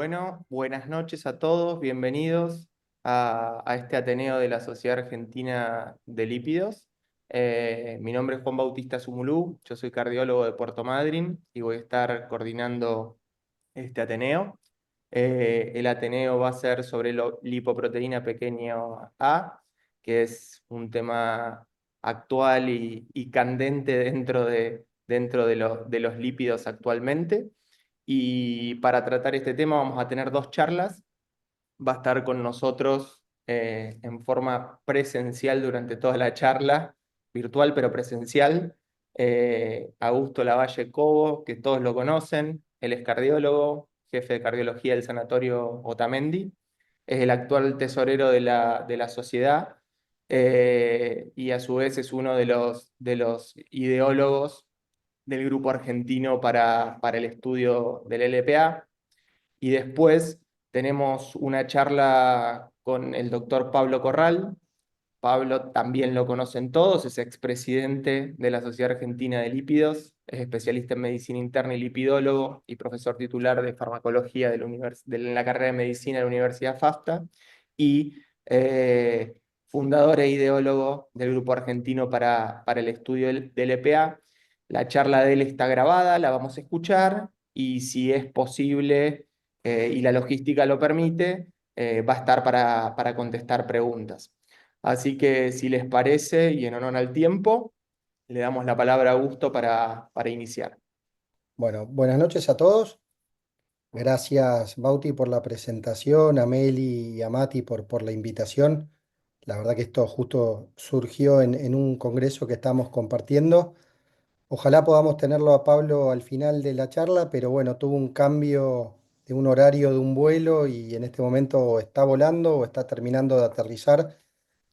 Bueno, buenas noches a todos, bienvenidos a este Ateneo de la Sociedad Argentina de Lípidos. Mi nombre es Juan Bautista Sumulú, yo soy cardiólogo de Puerto Madryn y voy a estar coordinando este Ateneo. El Ateneo va a ser sobre lipoproteína pequeño A, que es un tema actual y candente dentro de los lípidos actualmente. Y para tratar este tema vamos a tener dos charlas. Va a estar con nosotros en forma presencial durante toda la charla, virtual pero presencial, Augusto Lavalle Cobo, que todos lo conocen. Él es cardiólogo, jefe de cardiología del Sanatorio Otamendi. Es el actual tesorero de la sociedad, y a su vez es uno de los ideólogos del grupo argentino para el estudio del LPA. Y después tenemos una charla con el doctor Pablo Corral. Pablo también lo conocen todos, es expresidente de la Sociedad Argentina de Lípidos, es especialista en medicina interna y lipidólogo y profesor titular de farmacología de la carrera de medicina de la Universidad FAFTA y fundador e ideólogo del grupo argentino para el estudio del EPA. La charla de él está grabada, la vamos a escuchar y si es posible y la logística lo permite, va a estar para contestar preguntas. Así que si les parece y en honor al tiempo, le damos la palabra a Augusto para iniciar. Bueno, buenas noches a todos. Gracias, Bauti, por la presentación, a Meli y a Mati por la invitación. La verdad que esto justo surgió en un congreso que estamos compartiendo. Ojalá podamos tenerlo a Pablo al final de la charla, pero bueno, tuvo un cambio de un horario de un vuelo y en este momento o está volando o está terminando de aterrizar.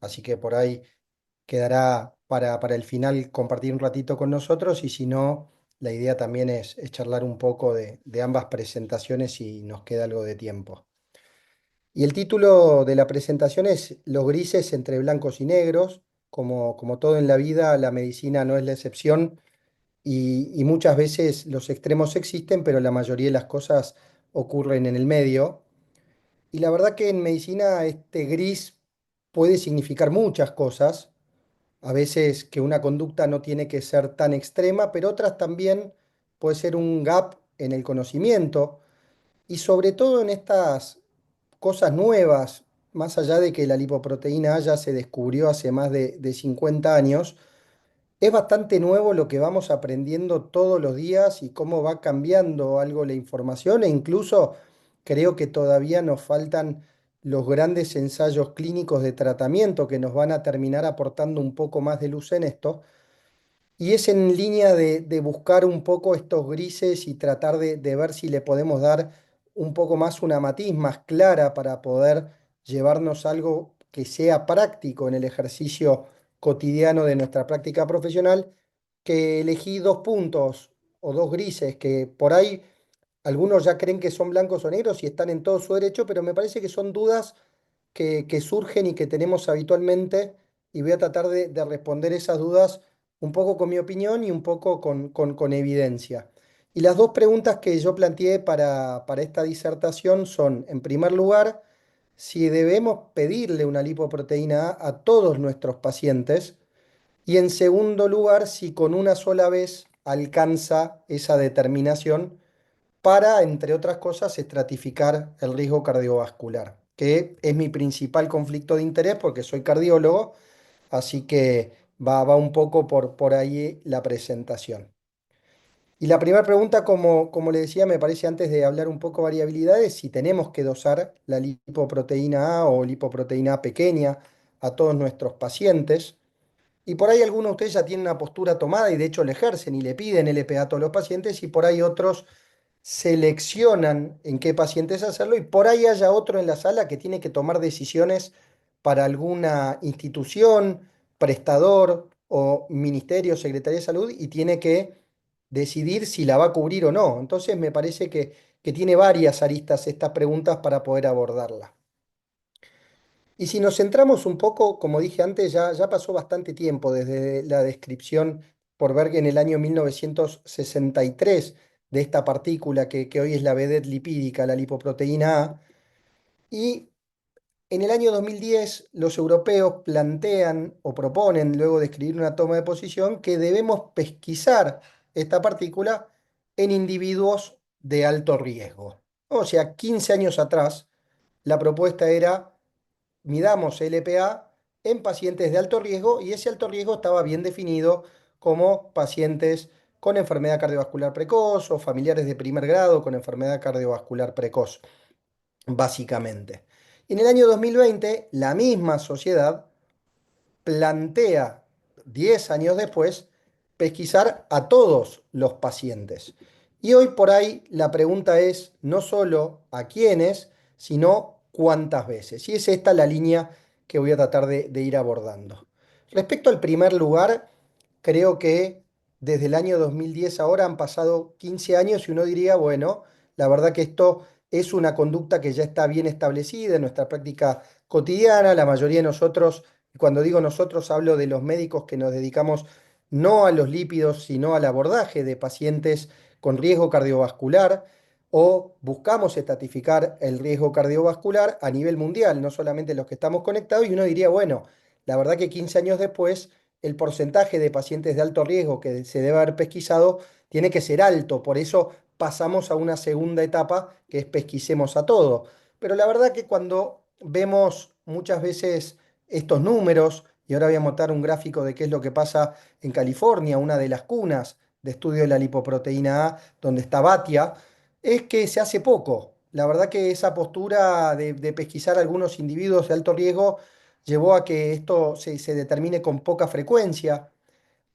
Así que por ahí quedará para el final compartir un ratito con nosotros y si no, la idea también es charlar un poco de ambas presentaciones si nos queda algo de tiempo. Y el título de la presentación es Los grises entre blancos y negros. Como todo en la vida, la medicina no es la excepción y muchas veces los extremos existen, pero la mayoría de las cosas ocurren en el medio. Y la verdad que en medicina este gris puede significar muchas cosas. A veces que una conducta no tiene que ser tan extrema, pero otras también puede ser un gap en el conocimiento y sobre todo en estas cosas nuevas, más allá de que la lipoproteína A ya se descubrió hace más de 50 años, es bastante nuevo lo que vamos aprendiendo todos los días y cómo va cambiando algo la información e incluso creo que todavía nos faltan los grandes ensayos clínicos de tratamiento que nos van a terminar aportando un poco más de luz en esto. Y es en línea de buscar un poco estos grises y tratar de ver si le podemos dar un poco más una matiz más clara para poder llevarnos algo que sea práctico en el ejercicio cotidiano de nuestra práctica profesional, que elegí dos puntos o dos grises que por ahí algunos ya creen que son blancos o negros y están en todo su derecho, pero me parece que son dudas que surgen y que tenemos habitualmente y voy a tratar de responder esas dudas un poco con mi opinión y un poco con evidencia. Y las dos preguntas que yo planteé para esta disertación son, en primer lugar, si debemos pedirle una lipoproteína A todos nuestros pacientes y en segundo lugar, si con una sola vez alcanza esa determinación para, entre otras cosas, estratificar el riesgo cardiovascular, que es mi principal conflicto de interés porque soy cardiólogo, así que va un poco por ahí la presentación. Y la primera pregunta, como le decía, me parece antes de hablar un poco de variabilidades, si tenemos que dosar la lipoproteína A o lipoproteína A pequeña a todos nuestros pacientes. Y por ahí algunos de ustedes ya tienen una postura tomada y de hecho le ejercen y le piden LPA a todos los pacientes y por ahí otros seleccionan en qué pacientes hacerlo y por ahí haya otro en la sala que tiene que tomar decisiones para alguna institución, prestador o ministerio, Secretaría de Salud y tiene que decidir si la va a cubrir o no. Entonces me parece que tiene varias aristas estas preguntas para poder abordarla. Y si nos centramos un poco, como dije antes, ya pasó bastante tiempo desde la descripción por Berg en el año 1963 de esta partícula que hoy es la vedette lipídica, la lipoproteína A. Y en el año 2010 los europeos plantean o proponen, luego de escribir una toma de posición, que debemos pesquisar esta partícula en individuos de alto riesgo. O sea, 15 años atrás, la propuesta era midamos LPA en pacientes de alto riesgo y ese alto riesgo estaba bien definido como pacientes con enfermedad cardiovascular precoz o familiares de primer grado con enfermedad cardiovascular precoz, básicamente. Y en el año 2020, la misma sociedad plantea, 10 años después, pesquisar a todos los pacientes. Y hoy por ahí la pregunta es no solo a quiénes, sino cuántas veces. Y es esta la línea que voy a tratar de ir abordando. Respecto al primer lugar, creo que desde el año 2010 ahora han pasado 15 años y uno diría, bueno, la verdad que esto es una conducta que ya está bien establecida en nuestra práctica cotidiana. La mayoría de nosotros, y cuando digo nosotros, hablo de los médicos que nos dedicamos no a los lípidos, sino al abordaje de pacientes con riesgo cardiovascular o buscamos estratificar el riesgo cardiovascular a nivel mundial, no solamente los que estamos conectados, y uno diría, bueno, la verdad que 15 años después el porcentaje de pacientes de alto riesgo que se debe haber pesquisado tiene que ser alto, por eso pasamos a una segunda etapa que es pesquisemos a todo. Pero la verdad que cuando vemos muchas veces estos números, y ahora voy a mostrar un gráfico de qué es lo que pasa en California, una de las cunas de estudio de la lipoproteína A, donde está Batia, es que se hace poco. La verdad que esa postura de pesquisar algunos individuos de alto riesgo llevó a que esto se determine con poca frecuencia.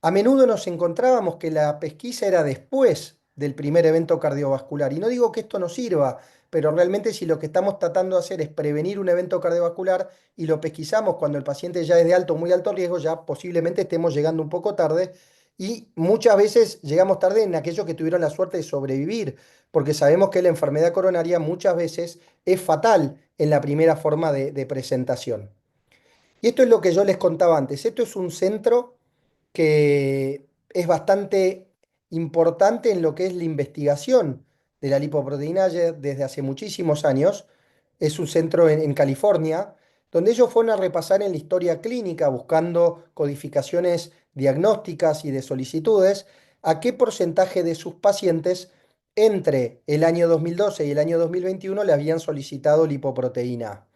A menudo nos encontrábamos que la pesquisa era después del primer evento cardiovascular. Y no digo que esto no sirva, pero realmente si lo que estamos tratando de hacer es prevenir un evento cardiovascular y lo pesquisamos cuando el paciente ya es de alto o muy alto riesgo, ya posiblemente estemos llegando un poco tarde. Y muchas veces llegamos tarde en aquellos que tuvieron la suerte de sobrevivir, porque sabemos que la enfermedad coronaria muchas veces es fatal en la primera forma de presentación. Y esto es lo que yo les contaba antes. Esto es un centro que es bastante importante en lo que es la investigación de la lipoproteína desde hace muchísimos años. Es un centro en California, donde ellos fueron a repasar en la historia clínica, buscando codificaciones diagnósticas y de solicitudes, a qué porcentaje de sus pacientes entre el año 2012 y el año 2021 le habían solicitado lipoproteína.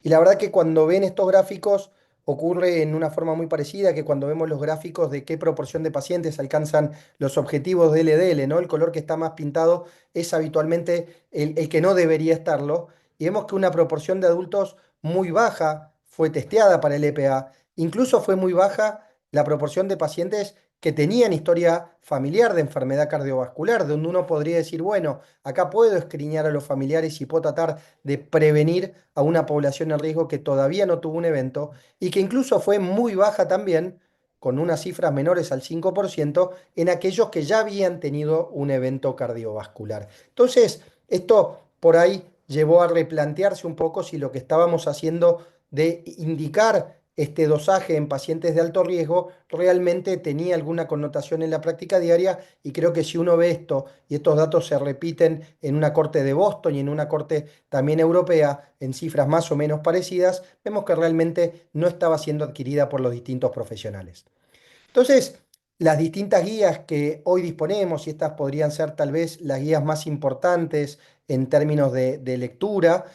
Y la verdad que cuando ven estos gráficos ocurre en una forma muy parecida que cuando vemos los gráficos de qué proporción de pacientes alcanzan los objetivos de LDL, ¿no? El color que está más pintado es habitualmente el que no debería estarlo. Y vemos que una proporción de adultos muy baja fue testeada para el EPA. Incluso fue muy baja la proporción de pacientes que tenían historia familiar de enfermedad cardiovascular, donde uno podría decir, bueno, acá puedo escriñar a los familiares y puedo tratar de prevenir a una población en riesgo que todavía no tuvo un evento y que incluso fue muy baja también, con unas cifras menores al 5% en aquellos que ya habían tenido un evento cardiovascular. Entonces, esto por ahí llevó a replantearse un poco si lo que estábamos haciendo de indicar este dosaje en pacientes de alto riesgo realmente tenía alguna connotación en la práctica diaria y creo que si uno ve esto y estos datos se repiten en una corte de Boston y en una corte también europea en cifras más o menos parecidas, vemos que realmente no estaba siendo adquirida por los distintos profesionales. Entonces, las distintas guías que hoy disponemos, y estas podrían ser tal vez las guías más importantes en términos de lectura,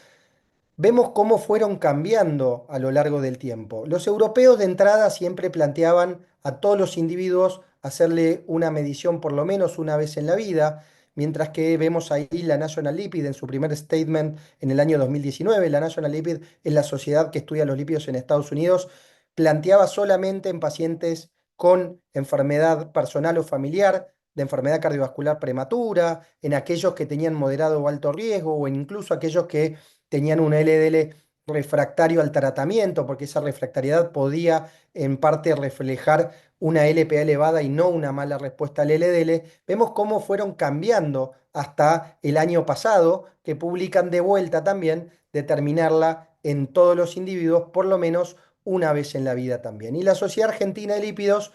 vemos cómo fueron cambiando a lo largo del tiempo. Los europeos de entrada siempre planteaban a todos los individuos hacerle una medición por lo menos una vez en la vida, mientras que vemos ahí la National Lipid en su primer statement en el año 2019. La National Lipid es la sociedad que estudia los lípidos en Estados Unidos, planteaba solamente en pacientes con enfermedad personal o familiar, de enfermedad cardiovascular prematura, en aquellos que tenían moderado o alto riesgo, o incluso aquellos que tenían un LDL refractario al tratamiento, porque esa refractariedad podía en parte reflejar una LPA elevada y no una mala respuesta al LDL, vemos cómo fueron cambiando hasta el año pasado, que publican de vuelta también determinarla en todos los individuos por lo menos una vez en la vida también. Y la Sociedad Argentina de Lípidos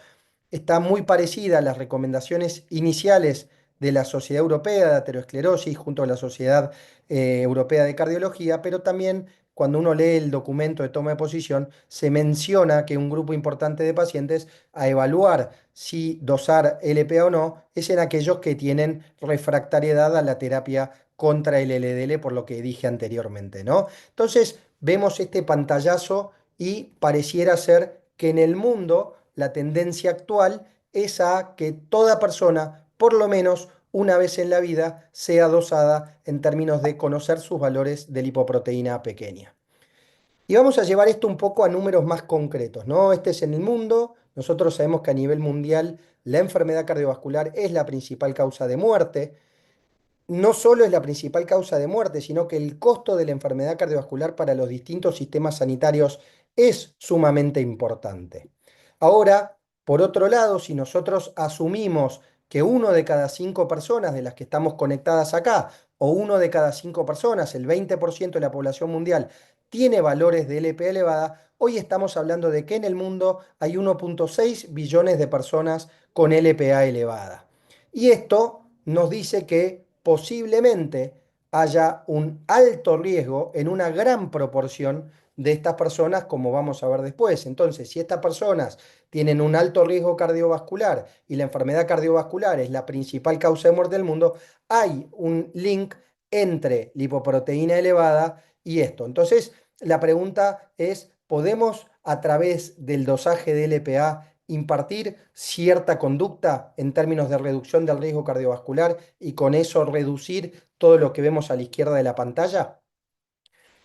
está muy parecida a las recomendaciones iniciales de la Sociedad Europea de Aterosclerosis junto a la Sociedad Europea de Cardiología, pero también cuando uno lee el documento de toma de posición, se menciona que un grupo importante de pacientes a evaluar si dosar LPA o no es en aquellos que tienen refractariedad a la terapia contra el LDL, por lo que dije anteriormente, ¿no? Entonces, vemos este pantallazo y pareciera ser que en el mundo la tendencia actual es a que toda persona, por lo menos una vez en la vida, sea dosada en términos de conocer sus valores de lipoproteína pequeña. Y vamos a llevar esto un poco a números más concretos, ¿no? Este es en el mundo. Nosotros sabemos que a nivel mundial la enfermedad cardiovascular es la principal causa de muerte. No solo es la principal causa de muerte, sino que el costo de la enfermedad cardiovascular para los distintos sistemas sanitarios es sumamente importante. Ahora, por otro lado, si nosotros asumimos que uno de cada 5 personas de las que estamos conectadas acá, o uno de cada 5 personas, el 20% de la población mundial, tiene valores de LPA elevada, hoy estamos hablando de que en el mundo hay 1,6 billones de personas con LPA elevada. Y esto nos dice que posiblemente haya un alto riesgo en una gran proporción de estas personas, como vamos a ver después. Entonces, si estas personas tienen un alto riesgo cardiovascular y la enfermedad cardiovascular es la principal causa de muerte del mundo, hay un link entre lipoproteína elevada y esto. Entonces, la pregunta es, ¿podemos a través del dosaje de LPA impartir cierta conducta en términos de reducción del riesgo cardiovascular y con eso reducir todo lo que vemos a la izquierda de la pantalla?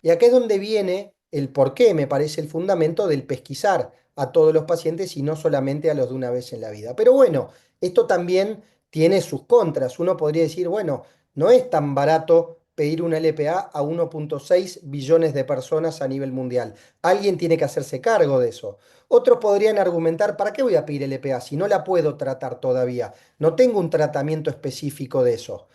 Y acá es donde viene el por qué, me parece el fundamento del pesquisar a todos los pacientes y no solamente a los de una vez en la vida. Pero bueno, esto también tiene sus contras. Uno podría decir, bueno, no es tan barato pedir una LPA a 1,6 billones de personas a nivel mundial. Alguien tiene que hacerse cargo de eso. Otros podrían argumentar, ¿para qué voy a pedir LPA si no la puedo tratar todavía? No tengo un tratamiento específico de eso.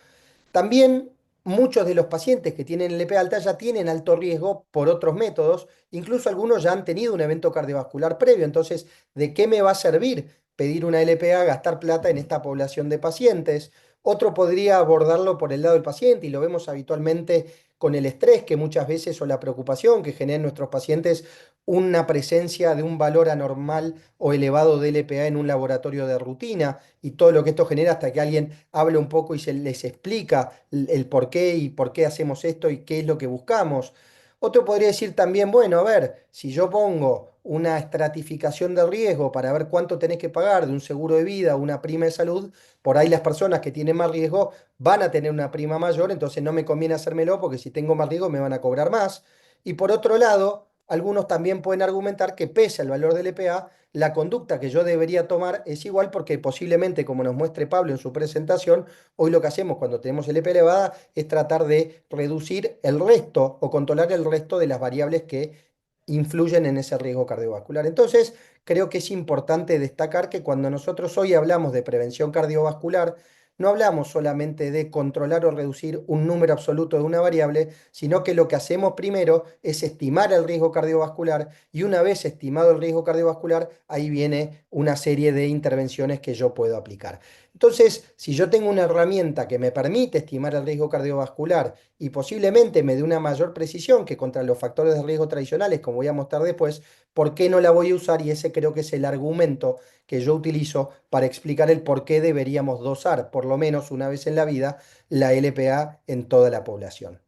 También muchos de los pacientes que tienen LP alta ya tienen alto riesgo por otros métodos, incluso algunos ya han tenido un evento cardiovascular previo. Entonces, ¿de qué me va a servir pedir una LPA, gastar plata en esta población de pacientes? Otro podría abordarlo por el lado del paciente y lo vemos habitualmente con el estrés que muchas veces o la preocupación que generan nuestros pacientes una presencia de un valor anormal o elevado de LPA en un laboratorio de rutina y todo lo que esto genera hasta que alguien hable un poco y se les explica el por qué y por qué hacemos esto y qué es lo que buscamos. Otro podría decir también, bueno, a ver, si yo pongo una estratificación de riesgo para ver cuánto tenés que pagar de un seguro de vida o una prima de salud, por ahí las personas que tienen más riesgo van a tener una prima mayor, entonces no me conviene hacérmelo porque si tengo más riesgo me van a cobrar más. Y por otro lado, algunos también pueden argumentar que pese al valor del EPA, la conducta que yo debería tomar es igual porque posiblemente, como nos muestre Pablo en su presentación, hoy lo que hacemos cuando tenemos el EP elevada es tratar de reducir el resto o controlar el resto de las variables que influyen en ese riesgo cardiovascular. Entonces, creo que es importante destacar que cuando nosotros hoy hablamos de prevención cardiovascular, no hablamos solamente de controlar o reducir un número absoluto de una variable, sino que lo que hacemos primero es estimar el riesgo cardiovascular y una vez estimado el riesgo cardiovascular, ahí viene una serie de intervenciones que yo puedo aplicar. Entonces, si yo tengo una herramienta que me permite estimar el riesgo cardiovascular y posiblemente me dé una mayor precisión que contra los factores de riesgo tradicionales, como voy a mostrar después, ¿por qué no la voy a usar? Y ese creo que es el argumento que yo utilizo para explicar el por qué deberíamos dosar, por lo menos una vez en la vida, la LPA en toda la población.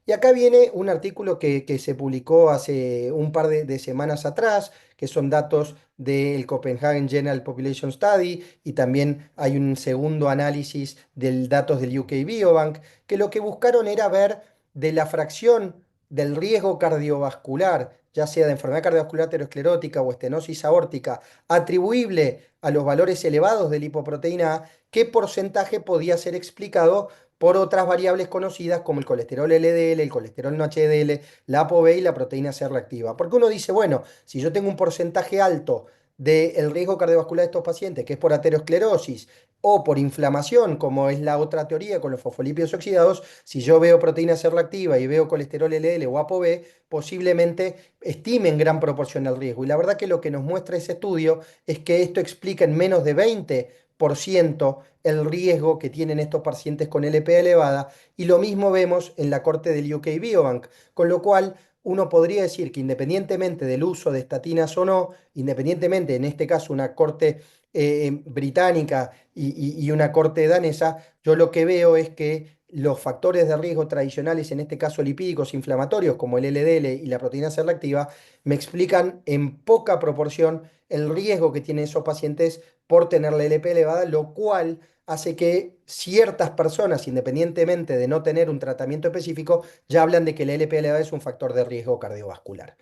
Y acá viene un artículo que se publicó hace un par de semanas atrás, que son datos del Copenhagen General Population Study, y también hay un segundo análisis de datos del UK Biobank, que lo que buscaron era ver de la fracción del riesgo cardiovascular, ya sea de enfermedad cardiovascular aterosclerótica o estenosis aórtica, atribuible a los valores elevados de lipoproteína A, qué porcentaje podía ser explicado por otras variables conocidas como el colesterol LDL, el colesterol no HDL, la ApoB y la proteína C reactiva. Porque uno dice, bueno, si yo tengo un porcentaje alto del riesgo cardiovascular de estos pacientes, que es por aterosclerosis o por inflamación, como es la otra teoría con los fosfolípidos oxidados, si yo veo proteína C reactiva y veo colesterol LDL o ApoB, posiblemente estime en gran proporción el riesgo. Y la verdad que lo que nos muestra ese estudio es que esto explica en menos de 20 10% el riesgo que tienen estos pacientes con LPA elevada, y lo mismo vemos en la corte del UK Biobank, con lo cual uno podría decir que independientemente del uso de estatinas o no, independientemente, en este caso, una corte británica y una corte danesa, yo lo que veo es que los factores de riesgo tradicionales, en este caso lipídicos inflamatorios, como el LDL y la proteína C reactiva, me explican en poca proporción el riesgo que tienen esos pacientes por tener la LP elevada, lo cual hace que ciertas personas, independientemente de no tener un tratamiento específico, ya hablan de que la LP elevada es un factor de riesgo cardiovascular.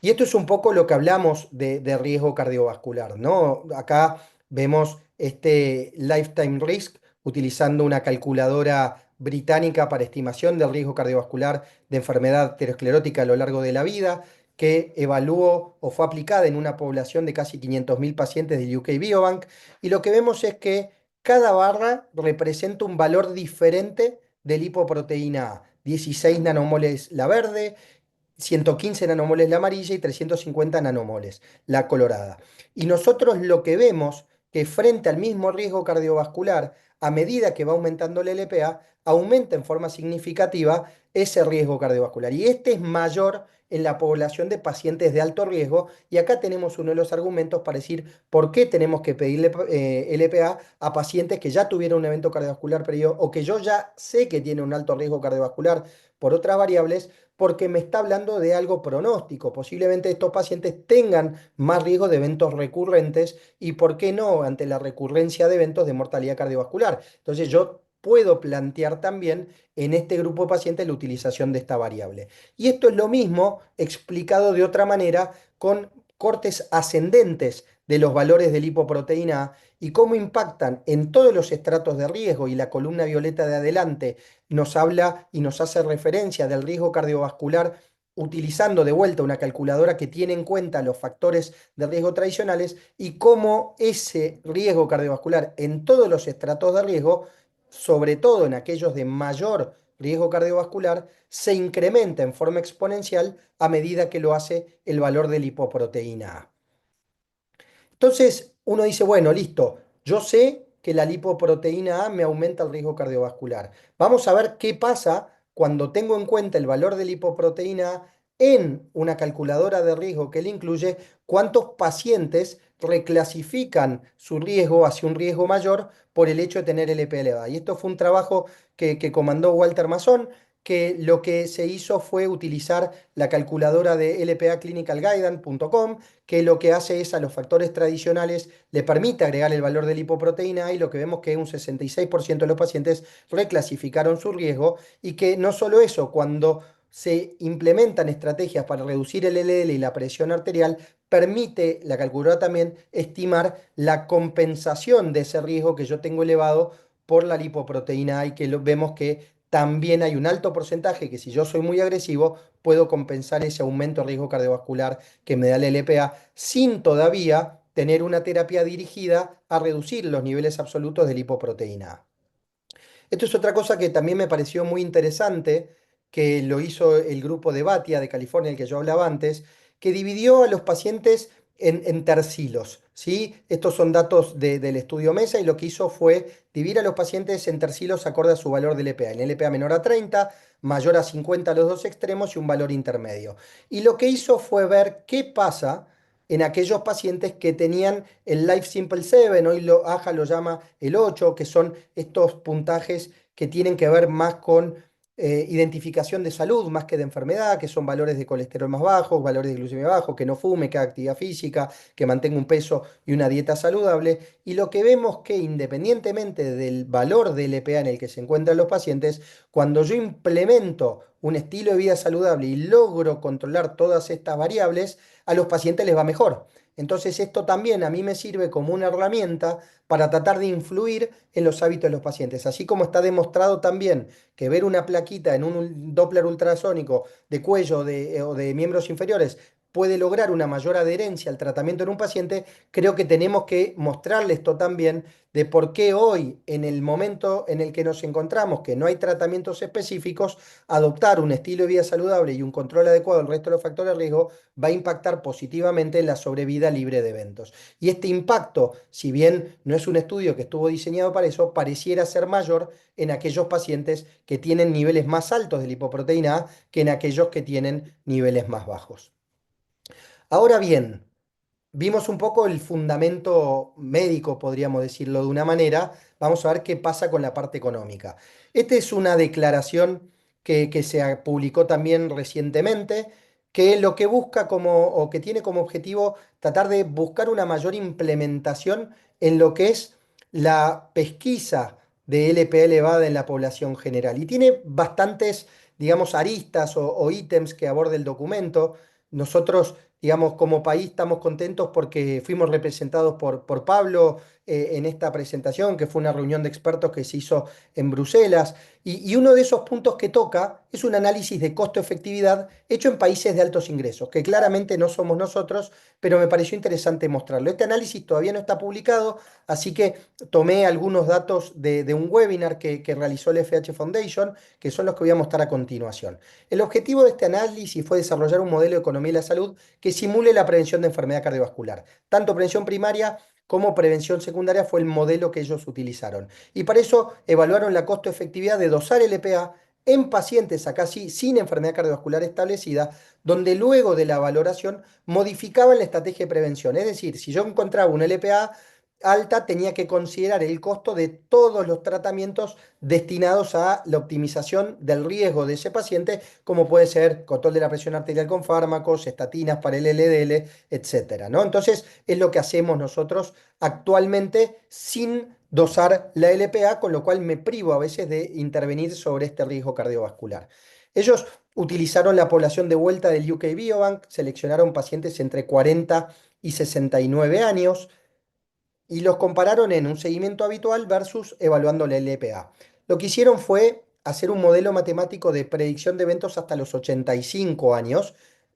Y esto es un poco lo que hablamos de riesgo cardiovascular, ¿no? Acá vemos este Lifetime Risk utilizando una calculadora británica para estimación del riesgo cardiovascular de enfermedad aterosclerótica a lo largo de la vida, que evaluó o fue aplicada en una población de casi 500.000 pacientes del UK Biobank. Y lo que vemos es que cada barra representa un valor diferente de lipoproteína A. 16 nanomoles la verde, 115 nanomoles la amarilla y 350 nanomoles la colorada. Y nosotros lo que vemos que frente al mismo riesgo cardiovascular, a medida que va aumentando la LPA, aumenta en forma significativa ese riesgo cardiovascular. Y este es mayor en la población de pacientes de alto riesgo. Y acá tenemos uno de los argumentos para decir por qué tenemos que pedirle LPA a pacientes que ya tuvieron un evento cardiovascular previo o que yo ya sé que tiene un alto riesgo cardiovascular por otras variables, porque me está hablando de algo pronóstico. Posiblemente estos pacientes tengan más riesgo de eventos recurrentes y, ¿por qué no?, ante la recurrencia de eventos de mortalidad cardiovascular. Entonces yo puedo plantear también en este grupo de pacientes la utilización de esta variable. Y esto es lo mismo explicado de otra manera con cortes ascendentes de los valores de lipoproteína A y cómo impactan en todos los estratos de riesgo, y la columna violeta de adelante nos habla y nos hace referencia del riesgo cardiovascular utilizando de vuelta una calculadora que tiene en cuenta los factores de riesgo tradicionales, y cómo ese riesgo cardiovascular en todos los estratos de riesgo, sobre todo en aquellos de mayor riesgo cardiovascular, se incrementa en forma exponencial a medida que lo hace el valor de lipoproteína A. Entonces uno dice, bueno, listo, yo sé que la lipoproteína A me aumenta el riesgo cardiovascular. Vamos a ver qué pasa cuando tengo en cuenta el valor de lipoproteína A en una calculadora de riesgo que le incluye cuántos pacientes reclasifican su riesgo hacia un riesgo mayor por el hecho de tener LP elevada. Y esto fue un trabajo que comandó Walter Mason, que lo que se hizo fue utilizar la calculadora de lpaclinicalguidance.com, que lo que hace es a los factores tradicionales le permite agregar el valor de lipoproteína A, y lo que vemos que un 66% de los pacientes reclasificaron su riesgo, y que no solo eso, cuando se implementan estrategias para reducir el LDL y la presión arterial, permite la calculadora también estimar la compensación de ese riesgo que yo tengo elevado por la lipoproteína A, y que vemos que también hay un alto porcentaje que, si yo soy muy agresivo, puedo compensar ese aumento de riesgo cardiovascular que me da la LPA sin todavía tener una terapia dirigida a reducir los niveles absolutos de lipoproteína A. Esto es otra cosa que también me pareció muy interesante, que lo hizo el grupo de Batia de California, el que yo hablaba antes, que dividió a los pacientes en tercilos, ¿sí? Estos son datos del estudio MESA, y lo que hizo fue dividir a los pacientes en tercilos acorde a su valor de LPA. En LPA menor a 30, mayor a 50 a los dos extremos y un valor intermedio. Y lo que hizo fue ver qué pasa en aquellos pacientes que tenían el Life Simple 7, hoy AJA lo llama el 8, que son estos puntajes que tienen que ver más con identificación de salud más que de enfermedad, que son valores de colesterol más bajos, valores de glucemia bajos, que no fume, que haga actividad física, que mantenga un peso y una dieta saludable. Y lo que vemos que, independientemente del valor de LPA en el que se encuentran los pacientes, cuando yo implemento un estilo de vida saludable y logro controlar todas estas variables, a los pacientes les va mejor. Entonces esto también a mí me sirve como una herramienta para tratar de influir en los hábitos de los pacientes. Así como está demostrado también que ver una plaquita en un Doppler ultrasónico de cuello o de miembros inferiores puede lograr una mayor adherencia al tratamiento en un paciente, creo que tenemos que mostrarle esto también de por qué hoy, en el momento en el que nos encontramos, que no hay tratamientos específicos, adoptar un estilo de vida saludable y un control adecuado del resto de los factores de riesgo va a impactar positivamente en la sobrevida libre de eventos. Y este impacto, si bien no es un estudio que estuvo diseñado para eso, pareciera ser mayor en aquellos pacientes que tienen niveles más altos de lipoproteína A que en aquellos que tienen niveles más bajos. Ahora bien, vimos un poco el fundamento médico, podríamos decirlo de una manera. Vamos a ver qué pasa con la parte económica. Esta es una declaración que se publicó también recientemente, que lo que busca como, o que tiene como objetivo tratar de buscar una mayor implementación en lo que es la pesquisa de LPA elevada en la población general. Y tiene bastantes, digamos, aristas o ítems que aborda el documento. Nosotros, digamos, como país estamos contentos porque fuimos representados por Pablo en esta presentación, que fue una reunión de expertos que se hizo en Bruselas. Y uno de esos puntos que toca es un análisis de costo-efectividad hecho en países de altos ingresos, que claramente no somos nosotros, pero me pareció interesante mostrarlo. Este análisis todavía no está publicado, así que tomé algunos datos de un webinar que realizó el FH Foundation, que son los que voy a mostrar a continuación. El objetivo de este análisis fue desarrollar un modelo de economía de la salud que simule la prevención de enfermedad cardiovascular. Tanto prevención primaria como prevención secundaria fue el modelo que ellos utilizaron. Y para eso evaluaron la costo-efectividad de dosar LPA en pacientes acá sí sin enfermedad cardiovascular establecida, donde luego de la valoración modificaban la estrategia de prevención. Es decir, si yo encontraba un LPA alta, tenía que considerar el costo de todos los tratamientos destinados a la optimización del riesgo de ese paciente, como puede ser control de la presión arterial con fármacos, estatinas para el LDL, etcétera, ¿no? Entonces, es lo que hacemos nosotros actualmente sin dosar la LPA, con lo cual me privo a veces de intervenir sobre este riesgo cardiovascular. Ellos utilizaron la población de vuelta del UK Biobank, seleccionaron pacientes entre 40 y 69 años, y los compararon en un seguimiento habitual versus evaluando la LPA. Lo que hicieron fue hacer un modelo matemático de predicción de eventos hasta los 85 años.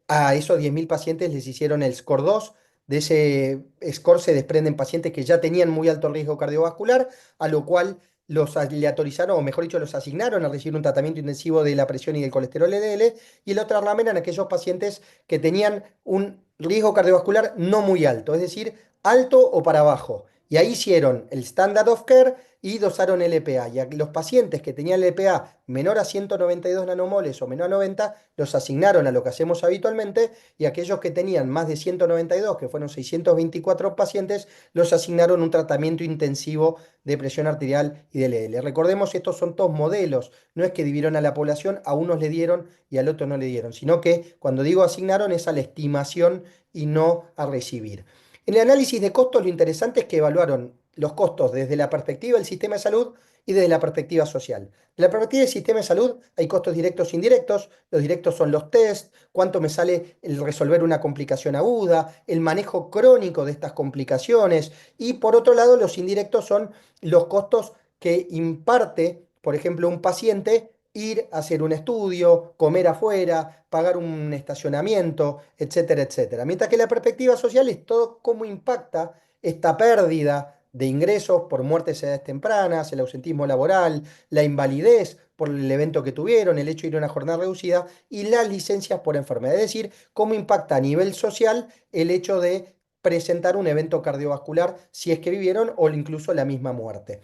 A esos 10.000 pacientes les hicieron el score 2. De ese score se desprenden pacientes que ya tenían muy alto riesgo cardiovascular, a lo cual los aleatorizaron, o mejor dicho, los asignaron a recibir un tratamiento intensivo de la presión y del colesterol LDL, y el otro ramen eran aquellos pacientes que tenían un riesgo cardiovascular no muy alto, es decir, alto o para abajo. Y ahí hicieron el Standard of Care y dosaron LPA. Y a los pacientes que tenían LPA menor a 192 nanomoles o menor a 90, los asignaron a lo que hacemos habitualmente, y aquellos que tenían más de 192, que fueron 624 pacientes, los asignaron un tratamiento intensivo de presión arterial y de LDL. Recordemos, estos son todos modelos, no es que dividieron a la población, a unos le dieron y al otro no le dieron, sino que cuando digo asignaron es a la estimación y no a recibir. En el análisis de costos, lo interesante es que evaluaron los costos desde la perspectiva del sistema de salud y desde la perspectiva social. De la perspectiva del sistema de salud hay costos directos e indirectos. Los directos son los test, cuánto me sale el resolver una complicación aguda, el manejo crónico de estas complicaciones. Y por otro lado, los indirectos son los costos que imparte, por ejemplo, un paciente ir a hacer un estudio, comer afuera, pagar un estacionamiento, etcétera, etcétera. Mientras que la perspectiva social es todo cómo impacta esta pérdida de ingresos por muertes a edades tempranas, el ausentismo laboral, la invalidez por el evento que tuvieron, el hecho de ir a una jornada reducida y las licencias por enfermedad. Es decir, cómo impacta a nivel social el hecho de presentar un evento cardiovascular si es que vivieron, o incluso la misma muerte.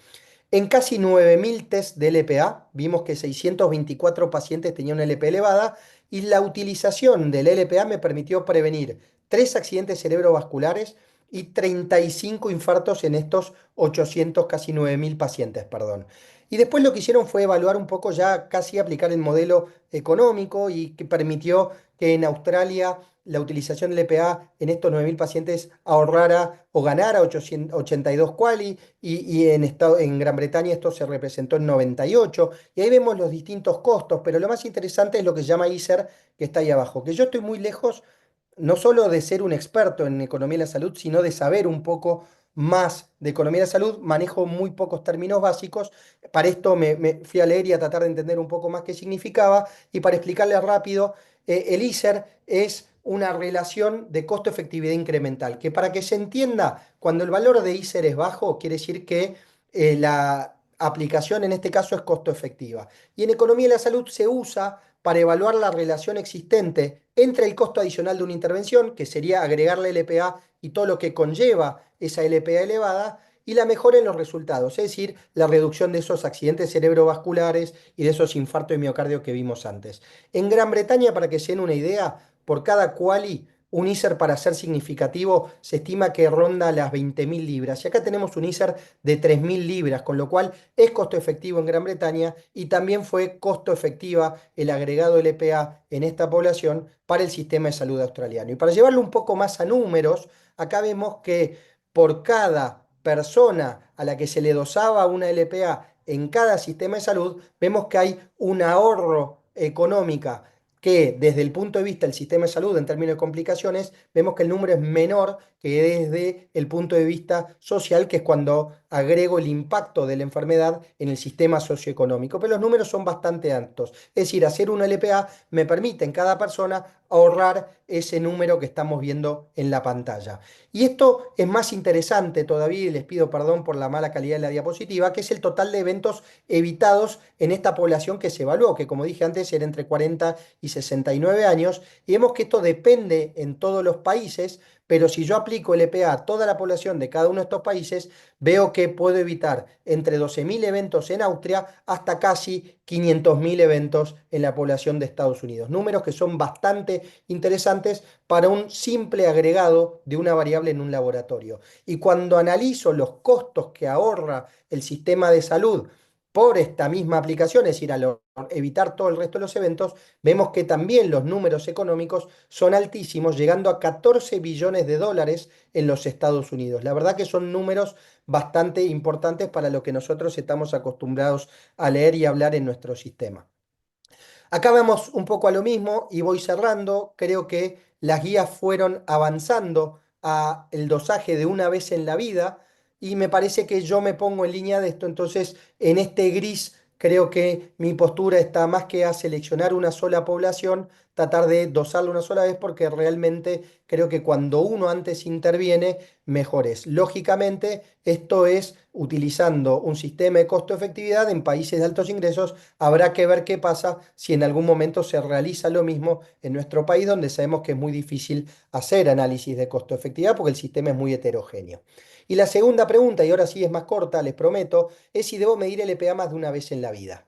En casi 9.000 test de LPA, vimos que 624 pacientes tenían una LPA elevada, y la utilización del LPA me permitió prevenir 3 accidentes cerebrovasculares y 35 infartos en estos 800, casi 9.000 pacientes, perdón. Y después lo que hicieron fue evaluar un poco, ya casi aplicar el modelo económico, y que permitió que en Australia la utilización del LPA en estos 9.000 pacientes ahorrara o ganara 82 quali, y en Gran Bretaña esto se representó en 98, y ahí vemos los distintos costos, pero lo más interesante es lo que se llama ISER, que está ahí abajo, que yo estoy muy lejos no solo de ser un experto en economía de la salud, sino de saber un poco más de economía de la salud, manejo muy pocos términos básicos. Para esto me fui a leer y a tratar de entender un poco más qué significaba, y para explicarle rápido, el ISER es una relación de costo-efectividad incremental, que para que se entienda, cuando el valor de ICER es bajo, quiere decir que la aplicación en este caso es costo efectiva. Y en economía de la salud se usa para evaluar la relación existente entre el costo adicional de una intervención, que sería agregarle LPA y todo lo que conlleva esa LPA elevada, y la mejora en los resultados, es decir, la reducción de esos accidentes cerebrovasculares y de esos infartos de miocardio que vimos antes. En Gran Bretaña, para que se den una idea, por cada quali, un ISER para ser significativo se estima que ronda las 20.000 libras. Y acá tenemos un ISER de 3.000 libras, con lo cual es costo efectivo en Gran Bretaña y también fue costo efectiva el agregado LPA en esta población para el sistema de salud australiano. Y para llevarlo un poco más a números, acá vemos que por cada persona a la que se le dosaba una LPA en cada sistema de salud, vemos que hay un ahorro económica que desde el punto de vista del sistema de salud en términos de complicaciones, vemos que el número es menor que desde el punto de vista social, que es cuando agrego el impacto de la enfermedad en el sistema socioeconómico. Pero los números son bastante altos. Es decir, hacer un LPA me permite en cada persona ahorrar ese número que estamos viendo en la pantalla. Y esto es más interesante todavía, y les pido perdón por la mala calidad de la diapositiva, que es el total de eventos evitados en esta población que se evaluó, que como dije antes era entre 40 y 69 años, y vemos que esto depende en todos los países, pero si yo aplico el EPA a toda la población de cada uno de estos países, veo que puedo evitar entre 12.000 eventos en Austria hasta casi 500.000 eventos en la población de Estados Unidos. Números que son bastante interesantes para un simple agregado de una variable en un laboratorio. Y cuando analizo los costos que ahorra el sistema de salud por esta misma aplicación, es decir, al evitar todo el resto de los eventos, vemos que también los números económicos son altísimos, llegando a 14 billones de dólares en los Estados Unidos. La verdad que son números bastante importantes para lo que nosotros estamos acostumbrados a leer y hablar en nuestro sistema. Acá vemos un poco a lo mismo y voy cerrando. Creo que las guías fueron avanzando a el dosaje de una vez en la vida y me parece que yo me pongo en línea de esto. Entonces, en este gris, creo que mi postura está más que a seleccionar una sola población, tratar de dosarla una sola vez porque realmente creo que cuando uno antes interviene, mejor es. Lógicamente, esto es utilizando un sistema de costo-efectividad en países de altos ingresos. Habrá que ver qué pasa si en algún momento se realiza lo mismo en nuestro país, donde sabemos que es muy difícil hacer análisis de costo-efectividad porque el sistema es muy heterogéneo. Y la segunda pregunta, y ahora sí es más corta, les prometo, es si debo medir el EPA más de una vez en la vida.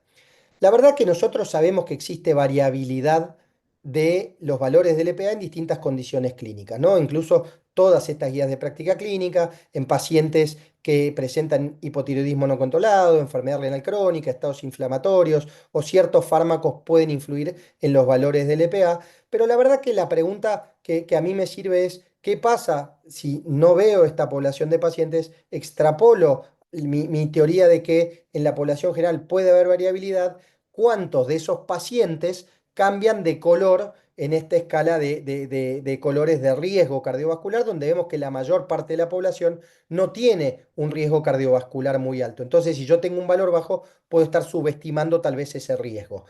La verdad que nosotros sabemos que existe variabilidad de los valores del EPA en distintas condiciones clínicas, ¿no? Incluso todas estas guías de práctica clínica en pacientes que presentan hipotiroidismo no controlado, enfermedad renal crónica, estados inflamatorios o ciertos fármacos pueden influir en los valores del EPA, pero la verdad que la pregunta que a mí me sirve es, ¿qué pasa si no veo esta población de pacientes, extrapolo mi teoría de que en la población general puede haber variabilidad? ¿Cuántos de esos pacientes cambian de color en esta escala de colores de riesgo cardiovascular, donde vemos que la mayor parte de la población no tiene un riesgo cardiovascular muy alto? Entonces, si yo tengo un valor bajo, puedo estar subestimando tal vez ese riesgo.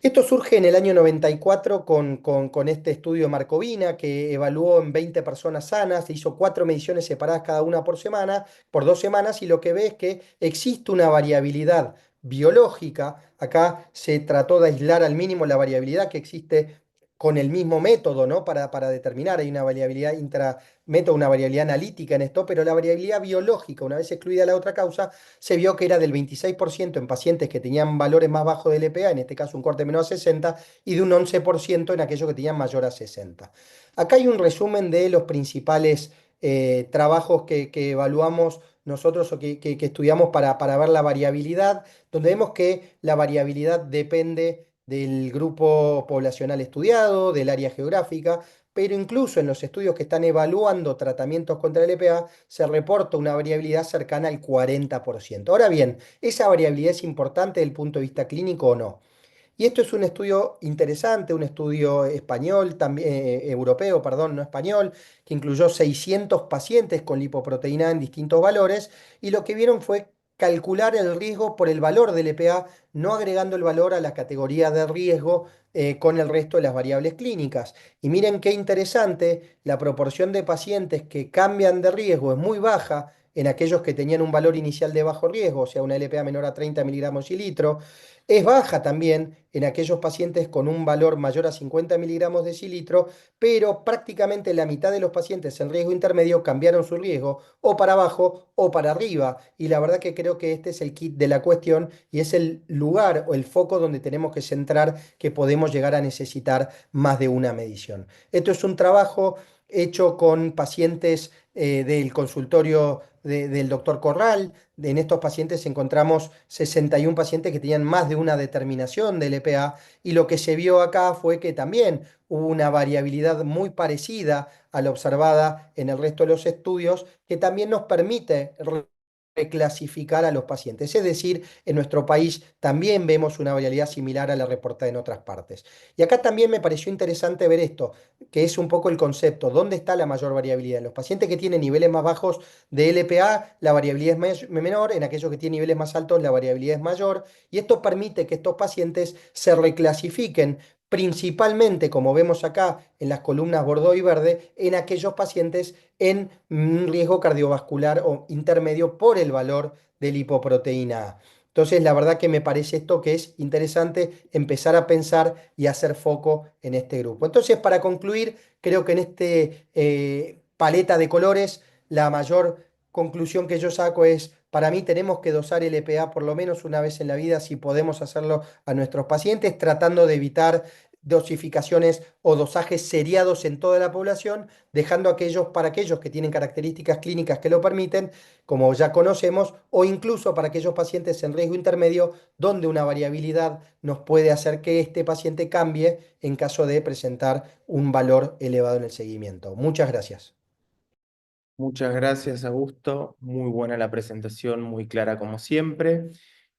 Esto surge en el año 94 con este estudio de Marcovina, que evaluó en 20 personas sanas, se hizo 4 mediciones separadas cada una por semana, por 2 semanas, y lo que ve es que existe una variabilidad biológica. Acá se trató de aislar al mínimo la variabilidad que existe con el mismo método, ¿no? Para determinar, hay una variabilidad intramétodo, una variabilidad analítica en esto, pero la variabilidad biológica, una vez excluida la otra causa, se vio que era del 26% en pacientes que tenían valores más bajos del EPA, en este caso un corte menor a 60, y de un 11% en aquellos que tenían mayor a 60. Acá hay un resumen de los principales trabajos que evaluamos nosotros o que estudiamos para ver la variabilidad, donde vemos que la variabilidad depende del grupo poblacional estudiado, del área geográfica, pero incluso en los estudios que están evaluando tratamientos contra el EPA se reporta una variabilidad cercana al 40%. Ahora bien, ¿esa variabilidad es importante desde el punto de vista clínico o no? Y esto es un estudio interesante, un estudio español, también, europeo, perdón, no español, que incluyó 600 pacientes con lipoproteína en distintos valores, y lo que vieron fue calcular el riesgo por el valor del EPA, no agregando el valor a la categoría de riesgo con el resto de las variables clínicas. Y miren qué interesante, la proporción de pacientes que cambian de riesgo es muy baja en aquellos que tenían un valor inicial de bajo riesgo, o sea, una LPA menor a 30 miligramos y litro. Es baja también en aquellos pacientes con un valor mayor a 50 miligramos de cilitro, pero prácticamente la mitad de los pacientes en riesgo intermedio cambiaron su riesgo o para abajo o para arriba. Y la verdad que creo que este es el kit de la cuestión y es el lugar o el foco donde tenemos que centrar que podemos llegar a necesitar más de una medición. Esto es un trabajo hecho con pacientes del consultorio del doctor Corral. En estos pacientes encontramos 61 pacientes que tenían más de una determinación del EPA y lo que se vio acá fue que también hubo una variabilidad muy parecida a la observada en el resto de los estudios que también nos permite reclasificar a los pacientes. Es decir, en nuestro país también vemos una variabilidad similar a la reportada en otras partes. Y acá también me pareció interesante ver esto, que es un poco el concepto, ¿dónde está la mayor variabilidad? En los pacientes que tienen niveles más bajos de LPA, la variabilidad es menor, en aquellos que tienen niveles más altos, la variabilidad es mayor, y esto permite que estos pacientes se reclasifiquen principalmente, como vemos acá en las columnas bordeaux y verde, en aquellos pacientes en riesgo cardiovascular o intermedio por el valor de lipoproteína A. Entonces, la verdad que me parece esto que es interesante empezar a pensar y hacer foco en este grupo. Entonces, para concluir, creo que en este paleta de colores, la mayor conclusión que yo saco es, para mí tenemos que dosar el EPA por lo menos una vez en la vida, si podemos hacerlo a nuestros pacientes, tratando de evitar dosificaciones o dosajes seriados en toda la población, dejando aquellos para aquellos que tienen características clínicas que lo permiten, como ya conocemos, o incluso para aquellos pacientes en riesgo intermedio, donde una variabilidad nos puede hacer que este paciente cambie en caso de presentar un valor elevado en el seguimiento. Muchas gracias. Muchas gracias, Augusto. Muy buena la presentación, muy clara como siempre.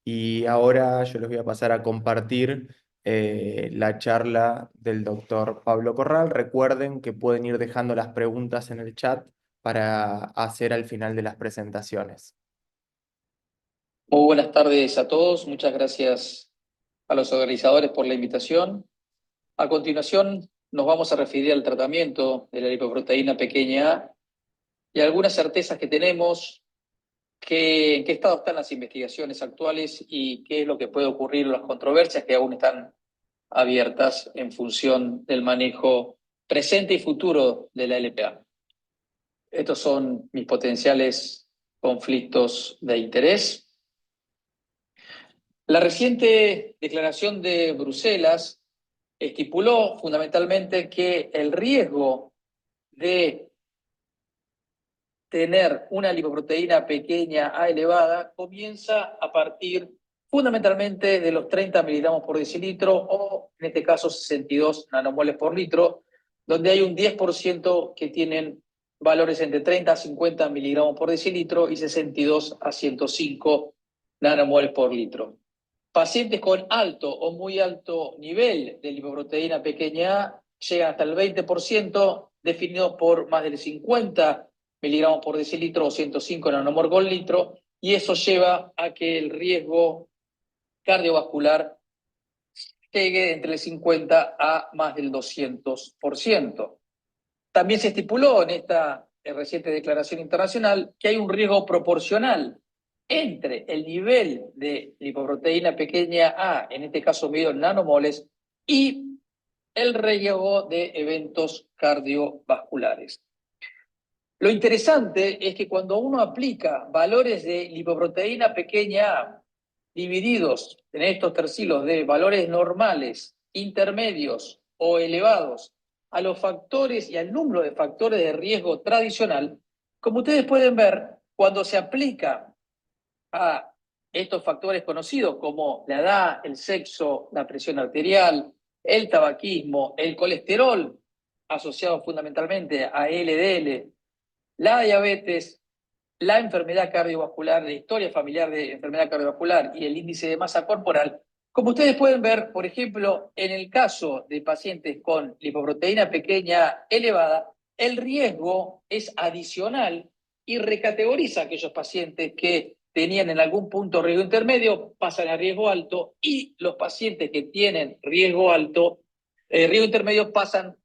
Y ahora yo les voy a pasar a compartir la charla del doctor Pablo Corral. Recuerden que pueden ir dejando las preguntas en el chat para hacer al final de las presentaciones. Muy buenas tardes a todos. Muchas gracias a los organizadores por la invitación. A continuación, nos vamos a referir al tratamiento de la lipoproteína pequeña A y algunas certezas que tenemos, en qué estado están las investigaciones actuales y qué es lo que puede ocurrir en las controversias que aún están abiertas en función del manejo presente y futuro de la LPA. Estos son mis potenciales conflictos de interés. La reciente declaración de Bruselas estipuló fundamentalmente que el riesgo de tener una lipoproteína pequeña a elevada comienza a partir fundamentalmente de los 30 miligramos por decilitro o en este caso 62 nanomoles por litro, donde hay un 10% que tienen valores entre 30 a 50 miligramos por decilitro y 62 a 105 nanomoles por litro. Pacientes con alto o muy alto nivel de lipoproteína pequeña A llegan hasta el 20%, definidos por más del 50 miligramos por decilitro o 105 nanomol por litro, y eso lleva a que el riesgo cardiovascular llegue entre el 50 a más del 200%. También se estipuló en esta reciente declaración internacional que hay un riesgo proporcional entre el nivel de lipoproteína pequeña A, en este caso medido en nanomoles, y el riesgo de eventos cardiovasculares. Lo interesante es que cuando uno aplica valores de lipoproteína pequeña A divididos en estos tercilos de valores normales, intermedios o elevados a los factores y al número de factores de riesgo tradicional, como ustedes pueden ver, cuando se aplica a estos factores conocidos como la edad, el sexo, la presión arterial, el tabaquismo, el colesterol, asociado fundamentalmente a LDL, la diabetes, la enfermedad cardiovascular, la historia familiar de enfermedad cardiovascular y el índice de masa corporal, como ustedes pueden ver, por ejemplo, en el caso de pacientes con lipoproteína pequeña elevada, el riesgo es adicional y recategoriza a aquellos pacientes que tenían en algún punto riesgo intermedio pasan a riesgo alto y los pacientes que tienen riesgo alto, riesgo intermedio pasan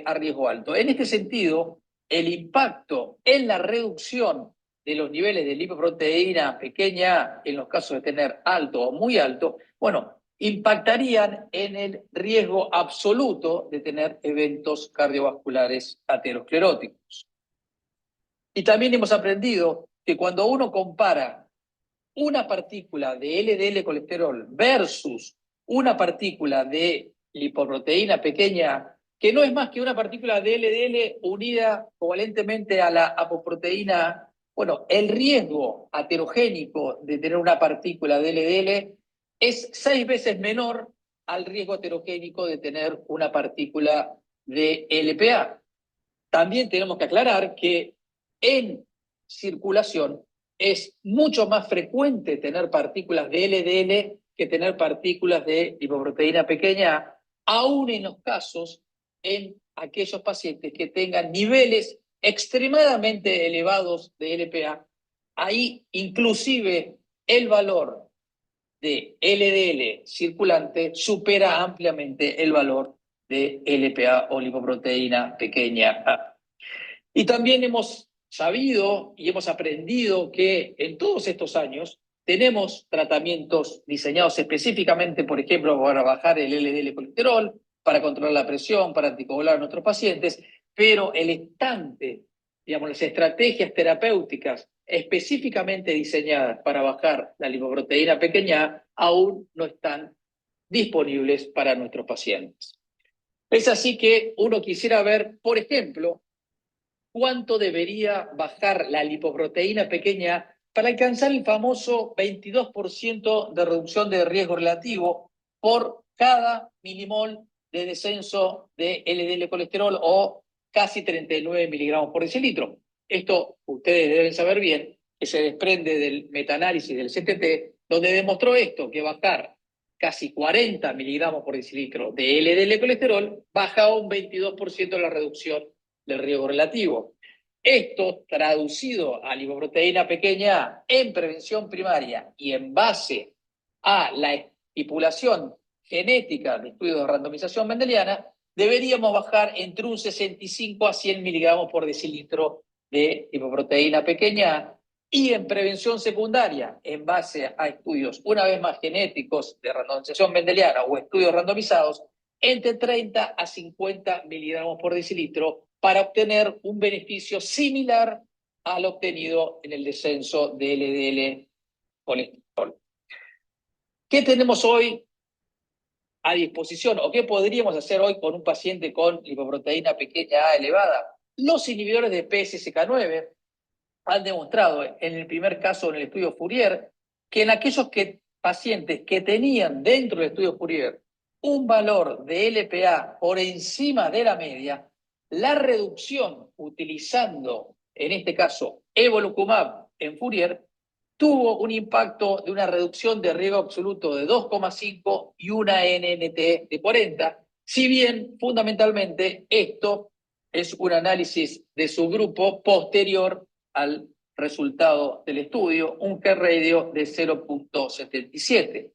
a riesgo alto. En este sentido, el impacto en la reducción de los niveles de lipoproteína pequeña en los casos de tener alto o muy alto, bueno, impactarían en el riesgo absoluto de tener eventos cardiovasculares ateroscleróticos. Y también hemos aprendido que cuando uno compara una partícula de LDL colesterol versus una partícula de lipoproteína pequeña, que no es más que una partícula de LDL unida covalentemente a la apoproteína, bueno, el riesgo aterogénico de tener una partícula de LDL es 6 veces menor al riesgo aterogénico de tener una partícula de LPA. También tenemos que aclarar que en circulación es mucho más frecuente tener partículas de LDL que tener partículas de lipoproteína pequeña, aún en los casos en aquellos pacientes que tengan niveles extremadamente elevados de LPA. Ahí inclusive el valor de LDL circulante supera ampliamente el valor de LPA o lipoproteína pequeña A. Y también hemos sabido y hemos aprendido que en todos estos años tenemos tratamientos diseñados específicamente, por ejemplo, para bajar el LDL colesterol, para controlar la presión, para anticoagular a nuestros pacientes, pero el estante, digamos, las estrategias terapéuticas específicamente diseñadas para bajar la lipoproteína pequeña aún no están disponibles para nuestros pacientes. Es así que uno quisiera ver, por ejemplo, cuánto debería bajar la lipoproteína pequeña para alcanzar el famoso 22% de reducción de riesgo relativo por cada milimol de descenso de LDL colesterol o casi 39 miligramos por decilitro. Esto ustedes deben saber bien, que se desprende del metaanálisis del CTT, donde demostró esto, que bajar casi 40 miligramos por decilitro de LDL colesterol baja un 22% la reducción del riesgo relativo. Esto traducido a lipoproteína pequeña en prevención primaria y en base a la estipulación genética de estudios de randomización mendeliana, deberíamos bajar entre un 65 a 100 miligramos por decilitro de lipoproteína pequeña y en prevención secundaria, en base a estudios una vez más genéticos de randomización mendeliana o estudios randomizados, entre 30 a 50 miligramos por decilitro para obtener un beneficio similar al obtenido en el descenso de LDL colesterol. ¿Qué tenemos hoy a disposición o qué podríamos hacer hoy con un paciente con lipoproteína pequeña A elevada? Los inhibidores de PCSK9 han demostrado en el primer caso en el estudio Fourier que en aquellos pacientes que tenían dentro del estudio Fourier un valor de LPA por encima de la media, la reducción utilizando, en este caso, evolocumab en Fourier, tuvo un impacto de una reducción de riesgo absoluto de 2,5 y una NNT de 40, si bien fundamentalmente esto es un análisis de subgrupo posterior al resultado del estudio, un G-radio de 0,77.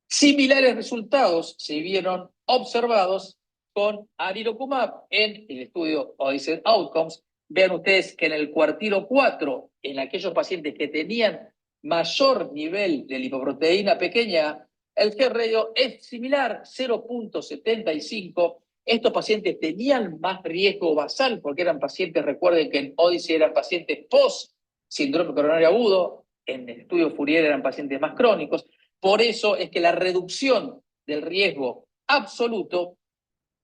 Similares resultados se vieron observados con alirocumab en el estudio Odyssey Outcomes. Vean ustedes que en el cuartilo 4, en aquellos pacientes que tenían mayor nivel de lipoproteína pequeña, el G-radio es similar, 0,75. Estos pacientes tenían más riesgo basal porque eran pacientes, recuerden que en Odyssey eran pacientes post síndrome coronario agudo, en el estudio Fourier eran pacientes más crónicos. Por eso es que la reducción del riesgo absoluto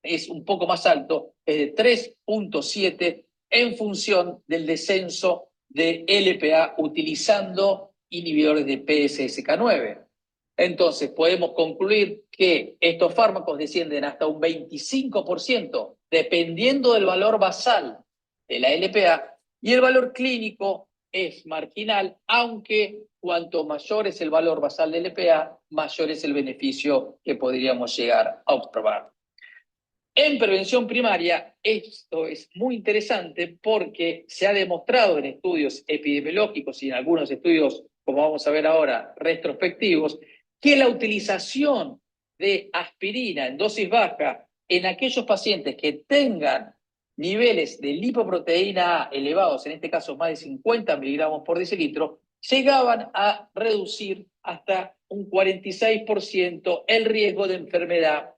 es un poco más alto, es de 3,7 en función del descenso de LPA utilizando inhibidores de PCSK9. Entonces, podemos concluir que estos fármacos descienden hasta un 25%, dependiendo del valor basal de la LPA, y el valor clínico es marginal, aunque cuanto mayor es el valor basal de LPA, mayor es el beneficio que podríamos llegar a observar. En prevención primaria, esto es muy interesante porque se ha demostrado en estudios epidemiológicos y en algunos estudios como vamos a ver ahora, retrospectivos, que la utilización de aspirina en dosis baja en aquellos pacientes que tengan niveles de lipoproteína A elevados, en este caso más de 50 miligramos por decilitro, llegaban a reducir hasta un 46% el riesgo de enfermedad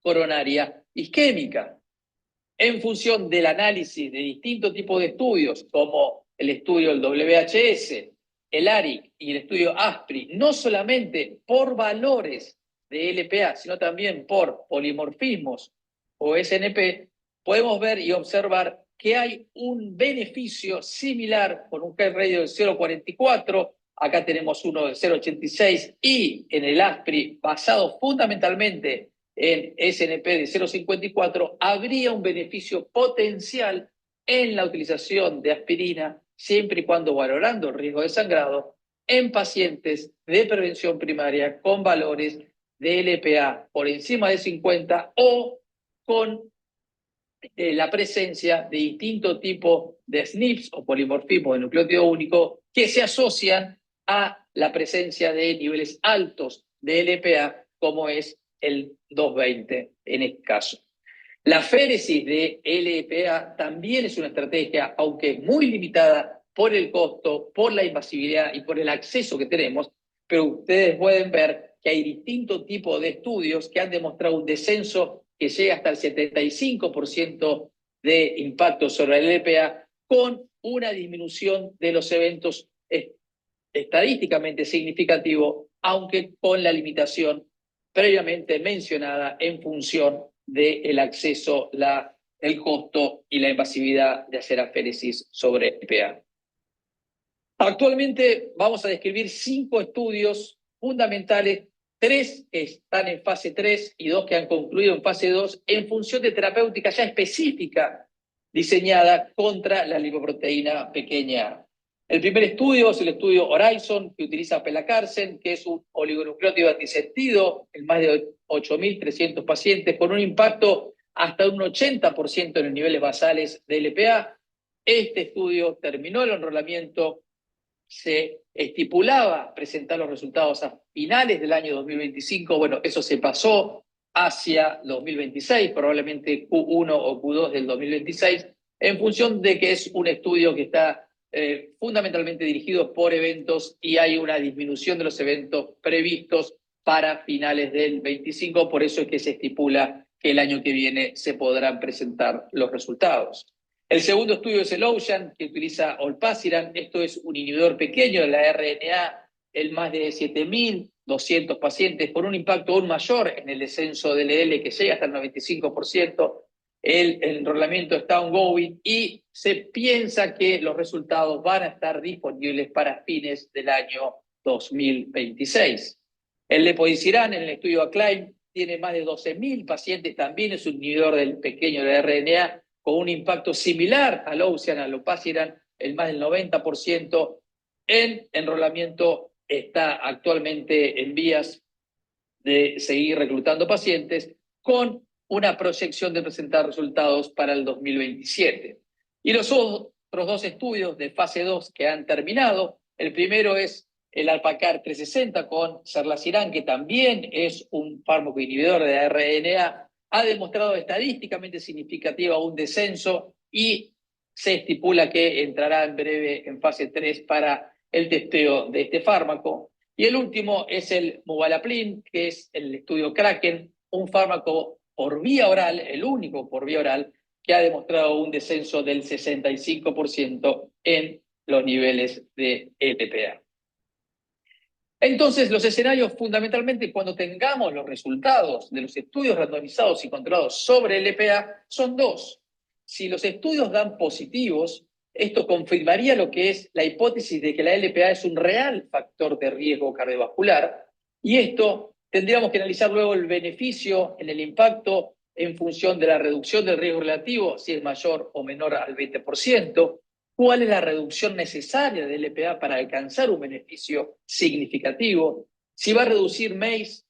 coronaria isquémica. En función del análisis de distintos tipos de estudios, como el estudio del WHS, el ARIC y el estudio ASPRI, no solamente por valores de LPA, sino también por polimorfismos o SNP, podemos ver y observar que hay un beneficio similar con un P-radio de 0,44, acá tenemos uno de 0,86 y en el ASPRI, basado fundamentalmente en SNP de 0,54, habría un beneficio potencial en la utilización de aspirina, siempre y cuando valorando el riesgo de sangrado, en pacientes de prevención primaria con valores de LPA por encima de 50 o con la presencia de distinto tipo de SNPs o polimorfismo de nucleótido único que se asocian a la presencia de niveles altos de LPA, como es el 220 en este caso. La féresis de LPA también es una estrategia, aunque muy limitada por el costo, por la invasividad y por el acceso que tenemos, pero ustedes pueden ver que hay distintos tipos de estudios que han demostrado un descenso que llega hasta el 75% de impacto sobre el LPA, con una disminución de los eventos estadísticamente significativo, aunque con la limitación previamente mencionada en función del acceso, el costo y la invasividad de hacer aféresis sobre LPA. Actualmente vamos a describir 5 estudios fundamentales, 3 que están en fase 3 y 2 que han concluido en fase 2, en función de terapéutica ya específica diseñada contra la lipoproteína pequeña. El primer estudio es el estudio Horizon, que utiliza pelacarsen, que es un oligonucleótido antiseptido en más de 8.300 pacientes, con un impacto hasta un 80% en los niveles basales de LPA. Este estudio terminó el enrolamiento, se estipulaba presentar los resultados a finales del año 2025, bueno, eso se pasó hacia 2026, probablemente Q1 o Q2 del 2026, en función de que es un estudio que está fundamentalmente dirigido por eventos y hay una disminución de los eventos previstos para finales del 25, por eso es que se estipula que el año que viene se podrán presentar los resultados. El segundo estudio es el Ocean, que utiliza Olpasiran. Esto es un inhibidor pequeño de la RNA en más de 7.200 pacientes, con un impacto aún mayor en el descenso del LDL, que llega hasta el 95%. El enrolamiento está ongoing y se piensa que los resultados van a estar disponibles para fines del año 2026. El lepodisiran, en el estudio Acclaim, tiene más de 12.000 pacientes, también es un inhibidor del pequeño de RNA, con un impacto similar al Ocean, al Olpasiran, el más del 90%. El enrolamiento está actualmente en vías de seguir reclutando pacientes, con una proyección de presentar resultados para el 2027. Y los otros 2 estudios de fase 2 que han terminado, el primero es el Alpacar 360 con Serlaciran, que también es un fármaco inhibidor de RNA, ha demostrado estadísticamente significativa un descenso y se estipula que entrará en breve en fase 3 para el testeo de este fármaco. Y el último es el Muvalaplin, que es el estudio Kraken, un fármaco por vía oral, el único por vía oral, que ha demostrado un descenso del 65% en los niveles de LPA. Entonces, los escenarios fundamentalmente cuando tengamos los resultados de los estudios randomizados y controlados sobre LPA son 2. Si los estudios dan positivos, esto confirmaría lo que es la hipótesis de que la LPA es un real factor de riesgo cardiovascular, y esto tendríamos que analizar luego el beneficio en el impacto en función de la reducción del riesgo relativo, si es mayor o menor al 20%, cuál es la reducción necesaria de LPA para alcanzar un beneficio significativo, si va a reducir MACE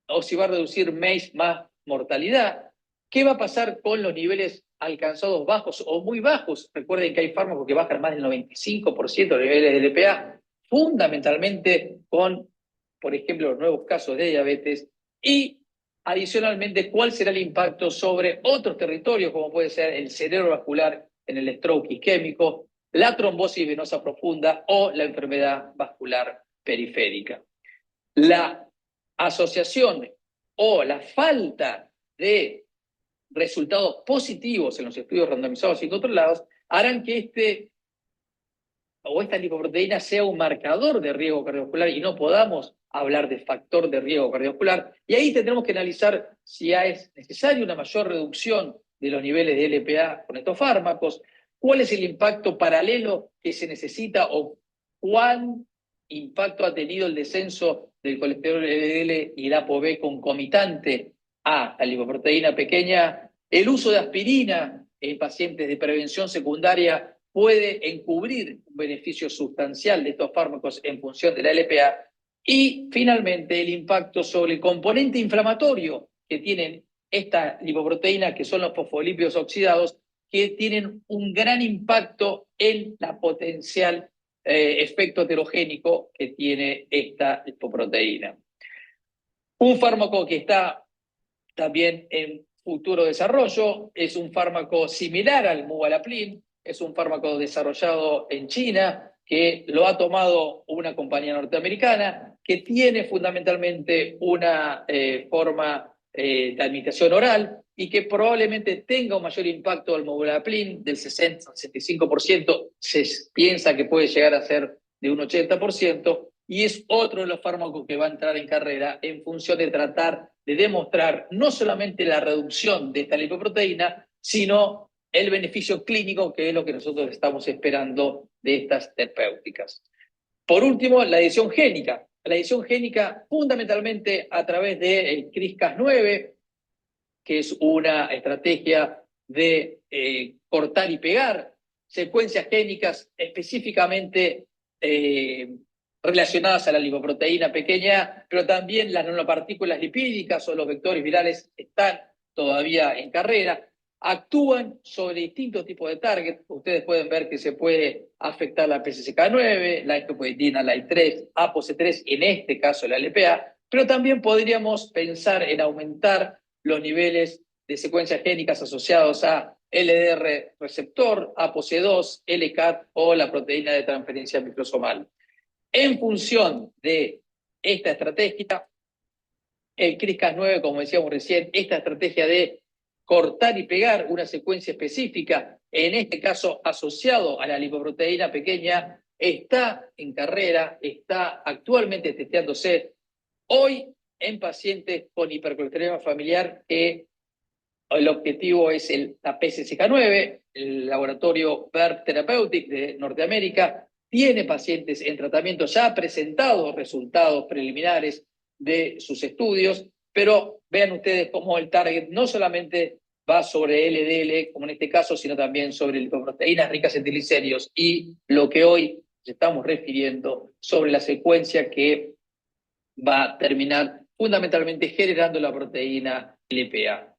o si va a reducir MACE más mortalidad, qué va a pasar con los niveles alcanzados bajos o muy bajos. Recuerden que hay fármacos que bajan más del 95% de los niveles de LPA fundamentalmente con, por ejemplo, los nuevos casos de diabetes y adicionalmente cuál será el impacto sobre otros territorios, como puede ser el cerebro vascular en el stroke isquémico, la trombosis venosa profunda o la enfermedad vascular periférica. La asociación o la falta de resultados positivos en los estudios randomizados y controlados harán que esta lipoproteína sea un marcador de riesgo cardiovascular y no podamos hablar de factor de riesgo cardiovascular. Y ahí tendremos que analizar si es necesaria una mayor reducción de los niveles de LPA con estos fármacos, cuál es el impacto paralelo que se necesita o cuán impacto ha tenido el descenso del colesterol LDL y el ApoB concomitante a la lipoproteína pequeña, el uso de aspirina en pacientes de prevención secundaria puede encubrir un beneficio sustancial de estos fármacos en función de la LPA, y finalmente el impacto sobre el componente inflamatorio que tienen esta lipoproteína, que son los fosfolípidos oxidados, que tienen un gran impacto en la potencial efecto heterogénico que tiene esta lipoproteína. Un fármaco que está también en futuro desarrollo es un fármaco similar al Muvalaplin, es un fármaco desarrollado en China, que lo ha tomado una compañía norteamericana, que tiene fundamentalmente una forma de administración oral y que probablemente tenga un mayor impacto del Muvalaplin del 60-65%, se piensa que puede llegar a ser de un 80%, y es otro de los fármacos que va a entrar en carrera en función de tratar de demostrar no solamente la reducción de esta lipoproteína, sino el beneficio clínico, que es lo que nosotros estamos esperando de estas terapéuticas. Por último, la edición génica. La edición génica fundamentalmente a través del CRISPR-Cas9, que es una estrategia de cortar y pegar secuencias génicas específicamente relacionadas a la lipoproteína pequeña, pero también las nanopartículas lipídicas o los vectores virales están todavía en carrera. Actúan sobre distintos tipos de targets. Ustedes pueden ver que se puede afectar la PCSK9, la ectopoietina, la I3, ApoC3, en este caso la LPA, pero también podríamos pensar en aumentar los niveles de secuencias génicas asociados a LDR receptor, ApoC2, LCAT o la proteína de transferencia microsomal. En función de esta estrategia, el CRISPR-Cas9, como decíamos recién, esta estrategia de cortar y pegar una secuencia específica, en este caso asociado a la lipoproteína pequeña, está en carrera, está actualmente testeándose hoy en pacientes con hipercolesterolemia familiar, que el objetivo es la PCSK9, el laboratorio Verve Therapeutic de Norteamérica tiene pacientes en tratamiento, ya ha presentado resultados preliminares de sus estudios, pero vean ustedes cómo el target no solamente va sobre LDL, como en este caso, sino también sobre lipoproteínas ricas en triglicéridos y lo que hoy estamos refiriendo sobre la secuencia que va a terminar fundamentalmente generando la proteína LPA.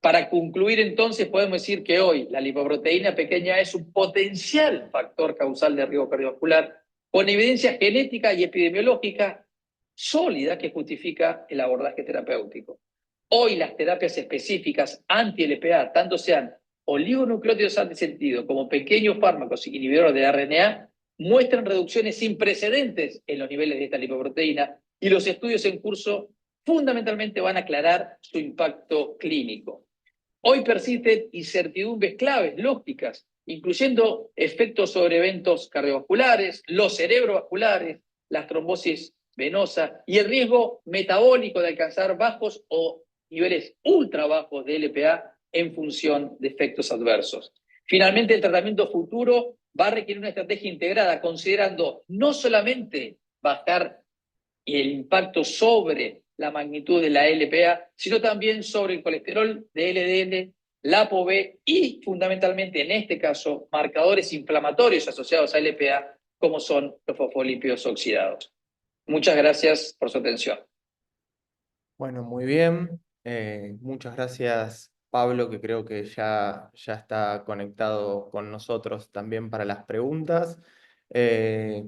Para concluir, entonces, podemos decir que hoy la lipoproteína pequeña es un potencial factor causal de riesgo cardiovascular con evidencia genética y epidemiológica sólida que justifica el abordaje terapéutico. Hoy las terapias específicas anti-LPA, tanto sean oligonucleótidos antisentido como pequeños fármacos inhibidores de RNA, muestran reducciones sin precedentes en los niveles de esta lipoproteína, y los estudios en curso fundamentalmente van a aclarar su impacto clínico. Hoy persisten incertidumbres claves lógicas, incluyendo efectos sobre eventos cardiovasculares, los cerebrovasculares, las trombosis venosa y el riesgo metabólico de alcanzar bajos o niveles ultra bajos de LPA en función de efectos adversos. Finalmente, el tratamiento futuro va a requerir una estrategia integrada, considerando no solamente bajar el impacto sobre la magnitud de la LPA, sino también sobre el colesterol de LDL, la ApoB y fundamentalmente en este caso marcadores inflamatorios asociados a LPA como son los fosfolípidos oxidados. Muchas gracias por su atención. Bueno, muy bien. Muchas gracias, Pablo, que creo que ya está conectado con nosotros también para las preguntas. Eh,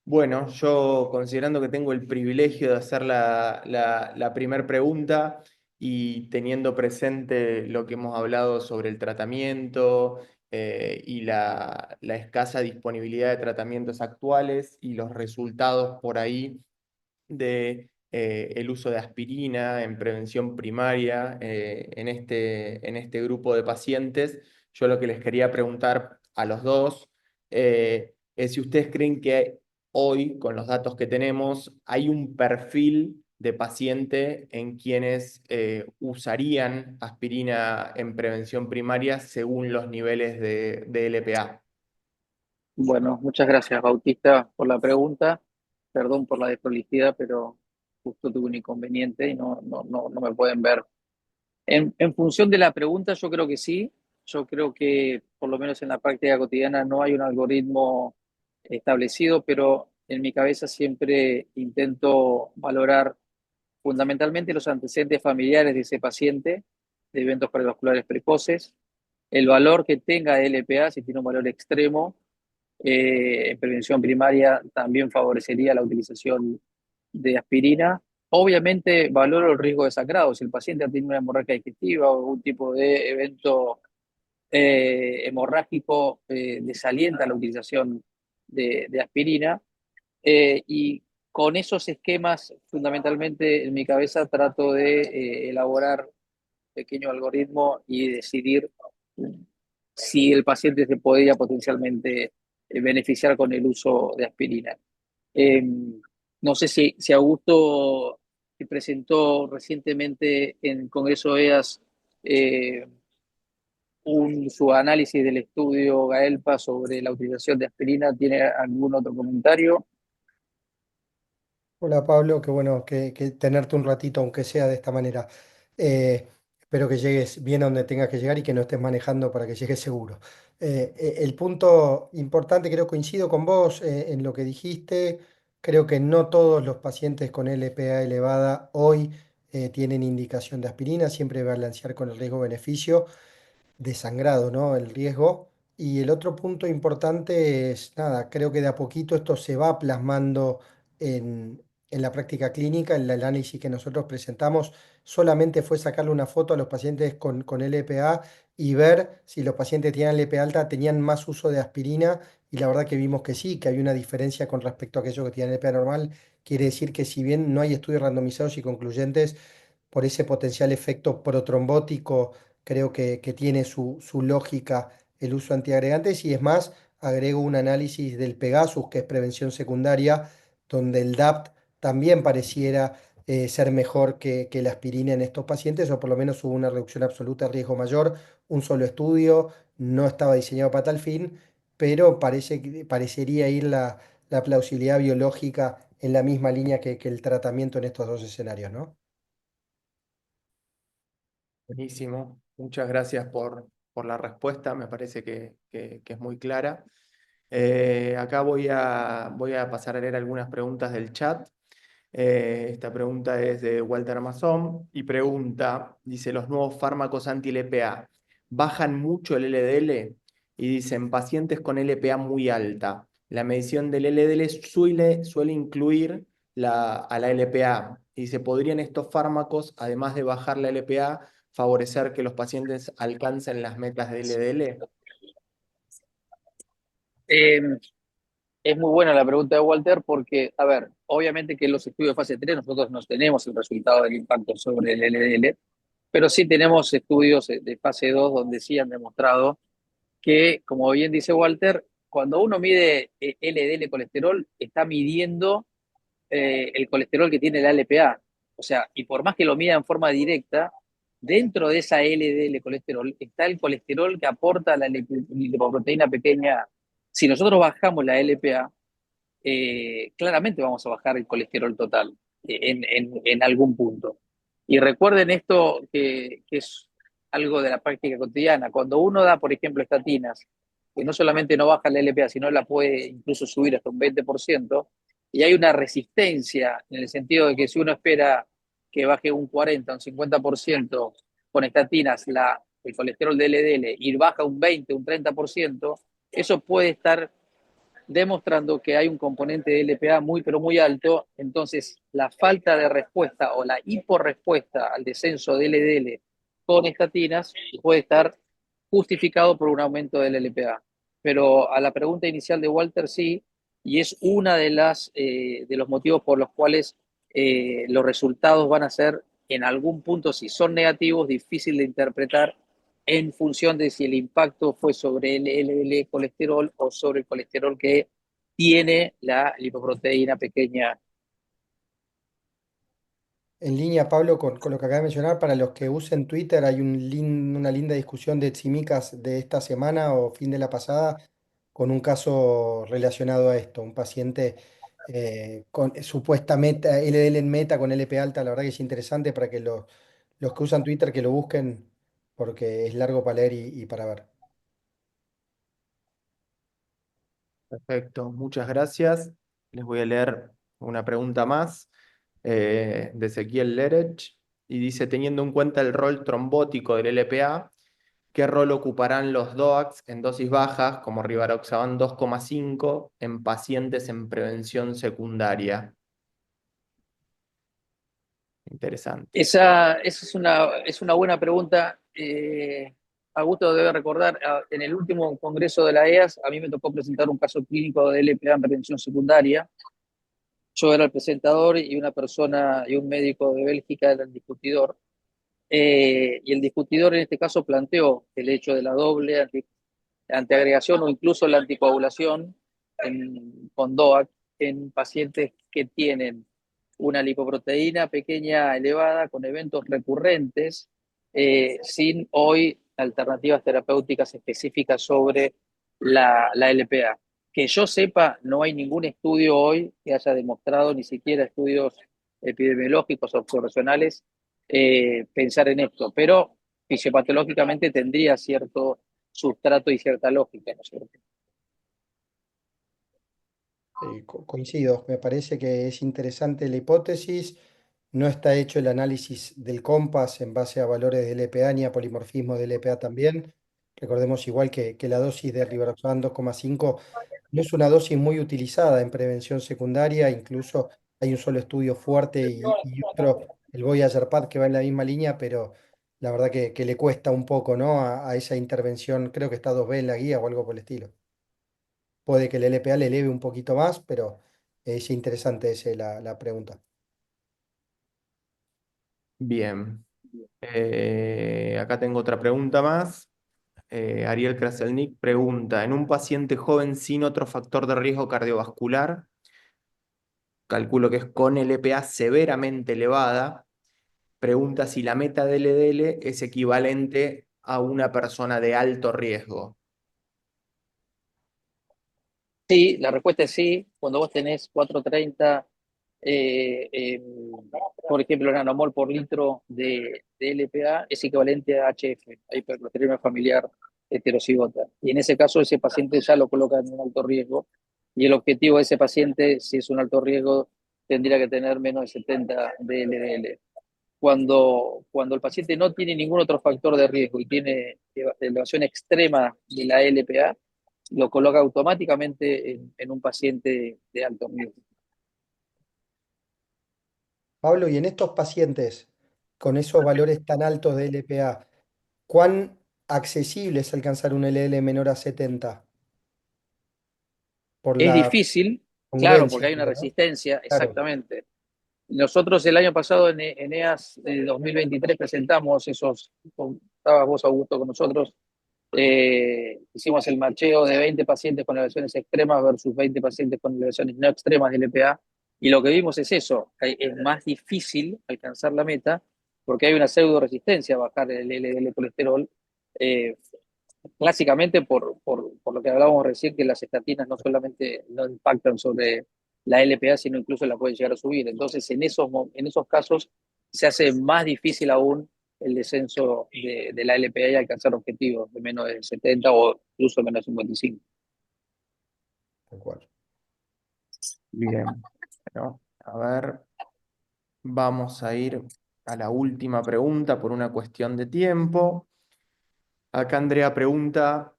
Bueno, yo considerando que tengo el privilegio de hacer la primer pregunta y teniendo presente lo que hemos hablado sobre el tratamiento y la escasa disponibilidad de tratamientos actuales y los resultados por ahí de el uso de aspirina en prevención primaria en este grupo de pacientes, yo lo que les quería preguntar a los dos es si ustedes creen que hoy, con los datos que tenemos, hay un perfil de paciente en quienes usarían aspirina en prevención primaria según los niveles de LPA. Bueno, muchas gracias, Bautista, por la pregunta. Perdón por la desprolijidad, pero justo tuve un inconveniente y no me pueden ver. En función de la pregunta, yo creo que sí. Yo creo que, por lo menos en la práctica cotidiana, no hay un algoritmo establecido, pero en mi cabeza siempre intento valorar fundamentalmente los antecedentes familiares de ese paciente, de eventos cardiovasculares precoces, el valor que tenga de LPA, si tiene un valor extremo, en prevención primaria también favorecería la utilización de aspirina. Obviamente valoro el riesgo de sangrado. Si el paciente ha tenido una hemorragia digestiva o algún tipo de evento hemorrágico, desalienta la utilización de aspirina. Y con esos esquemas, fundamentalmente en mi cabeza trato de elaborar un pequeño algoritmo y decidir si el paciente se podría potencialmente beneficiar con el uso de aspirina. Eh, no sé si Augusto que presentó recientemente en el Congreso EAS eh, su análisis del estudio GAELPA sobre la utilización de aspirina, ¿tiene algún otro comentario? Hola Pablo, qué bueno que tenerte un ratito, aunque sea de esta manera. Espero que llegues bien a donde tengas que llegar y que no estés manejando para que llegues seguro. El punto importante, creo coincido con vos en lo que dijiste. Creo que no todos los pacientes con LPA elevada hoy tienen indicación de aspirina, siempre balancear con el riesgo-beneficio de sangrado, ¿no? El riesgo. Y el otro punto importante es, nada, creo que de a poquito esto se va plasmando en la práctica clínica, en el análisis que nosotros presentamos, solamente fue sacarle una foto a los pacientes con LPA y ver si los pacientes tenían LPA alta, tenían más uso de aspirina, y la verdad que vimos que sí, que hay una diferencia con respecto a aquellos que tienen LPA normal. Quiere decir que si bien no hay estudios randomizados y concluyentes, por ese potencial efecto protrombótico, creo que tiene su lógica el uso de antiagregantes. Y es más, agrego un análisis del Pegasus, que es prevención secundaria, donde el DAPT también pareciera ser mejor que la aspirina en estos pacientes, o por lo menos hubo una reducción absoluta de riesgo mayor. Un solo estudio, no estaba diseñado para tal fin, pero parecería ir la plausibilidad biológica en la misma línea que el tratamiento en estos dos escenarios, ¿no? Buenísimo. Muchas gracias por la respuesta. Me parece que es muy clara. Acá voy a pasar a leer algunas preguntas del chat. Esta pregunta es de Walter Mazón y pregunta, dice, ¿los nuevos fármacos anti-LPA bajan mucho el LDL? Y dicen, pacientes con LPA muy alta. La medición del LDL suele incluir a la LPA. Y dice, ¿podrían estos fármacos, además de bajar la LPA, favorecer que los pacientes alcancen las metas de LDL? Eh, es muy buena la pregunta de Walter porque, a ver, obviamente que en los estudios de fase 3 nosotros no tenemos el resultado del impacto sobre el LDL, pero sí tenemos estudios de fase 2 donde sí han demostrado que, como bien dice Walter, cuando uno mide LDL colesterol, está midiendo el colesterol que tiene la LPA. O sea, y por más que lo mida en forma directa, dentro de esa LDL colesterol está el colesterol que aporta la lipoproteína pequeña. Si nosotros bajamos la LPA, claramente vamos a bajar el colesterol total en algún punto. Y recuerden esto que es algo de la práctica cotidiana. Cuando uno da, por ejemplo, estatinas, que no solamente no baja la LPA, sino la puede incluso subir hasta un 20%, y hay una resistencia en el sentido de que si uno espera que baje un 40, un 50% con estatinas el colesterol de LDL y baja un 20, un 30%, eso puede estar demostrando que hay un componente de LPA muy, pero muy alto. Entonces, la falta de respuesta o la hiporrespuesta al descenso de LDL con estatinas puede estar justificado por un aumento del LPA. Pero a la pregunta inicial de Walter, sí, y es una de los motivos por los cuales los resultados van a ser, en algún punto, si son negativos, difícil de interpretar en función de si el impacto fue sobre el LDL colesterol o sobre el colesterol que tiene la lipoproteína pequeña. En línea, Pablo, con lo que acaba de mencionar, para los que usen Twitter, hay una linda discusión de Tsimikas de esta semana o fin de la pasada, con un caso relacionado a esto, un paciente con supuesta meta, LDL en meta con LP alta. La verdad que es interesante para que los que usan Twitter que lo busquen, porque es largo para leer y para ver. Perfecto, muchas gracias. Les voy a leer una pregunta más de Ezequiel Lerech y dice, teniendo en cuenta el rol trombótico del LPA, ¿qué rol ocuparán los DOACs en dosis bajas, como Rivaroxaban 2,5, en pacientes en prevención secundaria? Interesante. Esa es una buena pregunta. Augusto debe recordar, en el último congreso de la EAS, a mí me tocó presentar un caso clínico de LPA en prevención secundaria. Yo era el presentador y una persona y un médico de Bélgica era el discutidor. Y el discutidor en este caso planteó el hecho de la doble antiagregación o incluso la anticoagulación con DOAC en pacientes que tienen una lipoproteína pequeña elevada con eventos recurrentes, sin hoy alternativas terapéuticas específicas sobre la LPA. Que yo sepa, no hay ningún estudio hoy que haya demostrado, ni siquiera estudios epidemiológicos o observacionales, pensar en esto, pero fisiopatológicamente tendría cierto sustrato y cierta lógica, ¿no es cierto? Coincido, me parece que es interesante la hipótesis. No está hecho el análisis del COMPAS en base a valores de LPA ni a polimorfismo de LPA también. Recordemos igual que la dosis de Rivaroxaban 2,5 no es una dosis muy utilizada en prevención secundaria, incluso hay un solo estudio fuerte y otro, el Voyager Path, que va en la misma línea, pero la verdad que le cuesta un poco, ¿no? A esa intervención, creo que está 2B en la guía o algo por el estilo. Puede que el LPA le eleve un poquito más, pero es interesante la pregunta. Bien. Acá tengo otra pregunta más. Ariel Kraselnik pregunta, en un paciente joven sin otro factor de riesgo cardiovascular, calculo que es con LPA severamente elevada, pregunta si la meta de LDL es equivalente a una persona de alto riesgo. Sí, la respuesta es sí. Cuando vos tenés 430, eh, eh, por ejemplo, nanomol por litro de LPA, es equivalente a HF, a hipercolesterolemia familiar heterocigota. Y en ese caso, ese paciente ya lo coloca en un alto riesgo. Y el objetivo de ese paciente, si es un alto riesgo, tendría que tener menos de 70 de LDL. Cuando el paciente no tiene ningún otro factor de riesgo y tiene elevación extrema de la LPA, lo coloca automáticamente en un paciente de alto riesgo. Pablo, y en estos pacientes con esos valores tan altos de LPA, ¿cuán accesible es alcanzar un LL menor a 70 por Es la difícil, claro, porque congruencia, hay una digo, ¿no? resistencia, Claro. exactamente. Nosotros el año pasado en EAS 2023 presentamos esos, estabas vos Augusto con nosotros, hicimos el macheo de 20 pacientes con elevaciones extremas versus 20 pacientes con elevaciones no extremas de LPA, y lo que vimos es eso, es más difícil alcanzar la meta porque hay una pseudo resistencia a bajar el LDL colesterol, eh, clásicamente por lo que hablábamos recién, que las estatinas no solamente no impactan sobre la LPA, sino incluso la pueden llegar a subir. Entonces, en esos casos se hace más difícil aún el descenso de la LPA y alcanzar objetivos de menos de 70 o incluso menos de 55. Tal cual. Bien. Bueno, a ver, vamos a ir a la última pregunta por una cuestión de tiempo. Acá Andrea pregunta,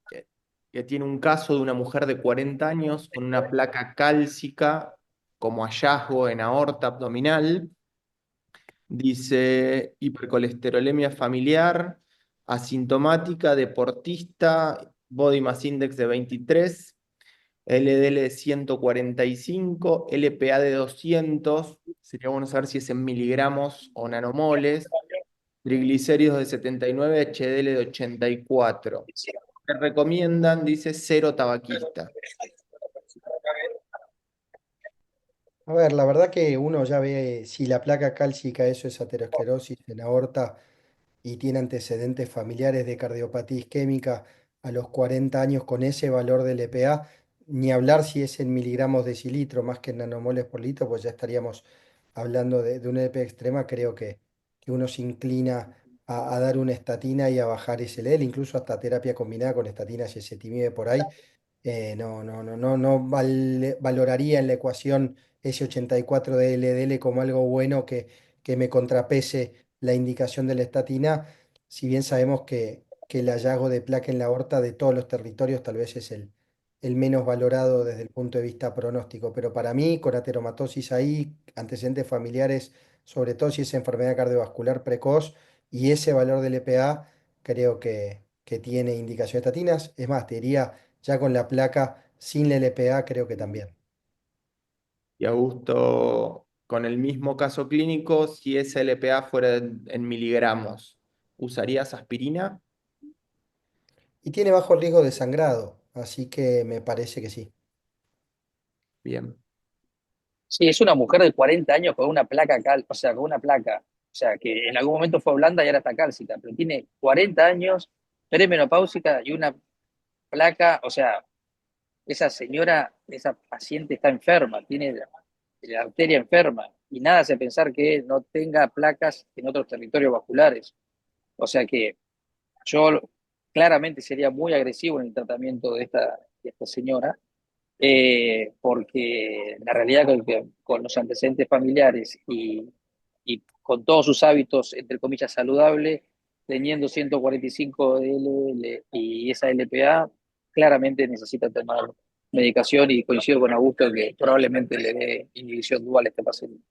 que tiene un caso de una mujer de 40 años con una placa cálcica como hallazgo en aorta abdominal. Dice hipercolesterolemia familiar, asintomática, deportista, body mass index de 23, LDL de 145, LPA de 200, sería bueno saber si es en miligramos o nanomoles, triglicéridos de 79, HDL de 84. Te recomiendan, dice, cero tabaquista. A ver, la verdad que uno ya ve si la placa cálcica, eso es aterosclerosis en aorta y tiene antecedentes familiares de cardiopatía isquémica a los 40 años con ese valor del EPA, ni hablar si es en miligramos decilitro más que en nanomoles por litro, pues ya estaríamos hablando de una EPA extrema. Creo que uno se inclina a dar una estatina y a bajar ese LDL, incluso hasta terapia combinada con estatinas y ezetimibe por ahí. No valoraría en la ecuación ese 84 de LDL como algo bueno que me contrapese la indicación de la estatina, si bien sabemos que el hallazgo de placa en la aorta de todos los territorios tal vez es el menos valorado desde el punto de vista pronóstico, pero para mí, con ateromatosis ahí, antecedentes familiares, sobre todo si es enfermedad cardiovascular precoz y ese valor del EPA, creo que tiene indicación de estatinas. Es más, te diría ya con la placa sin la LPA, creo que también. Y Augusto, con el mismo caso clínico, si esa LPA fuera en miligramos, ¿usarías aspirina? Y tiene bajo riesgo de sangrado, así que me parece que sí. Bien. Sí, es una mujer de 40 años con una placa o sea, con una placa, o sea, que en algún momento fue blanda y ahora está cálcica, pero tiene 40 años, premenopáusica y una placa, o sea, esa señora, esa paciente está enferma, tiene la arteria enferma y nada hace pensar que no tenga placas en otros territorios vasculares. O sea que yo claramente sería muy agresivo en el tratamiento de esta señora, porque la realidad que con los antecedentes familiares y con todos sus hábitos, entre comillas, saludables, teniendo 145 de LL y esa LPA, claramente necesita tomar medicación y coincido con Augusto que probablemente le dé inhibición dual a este paciente.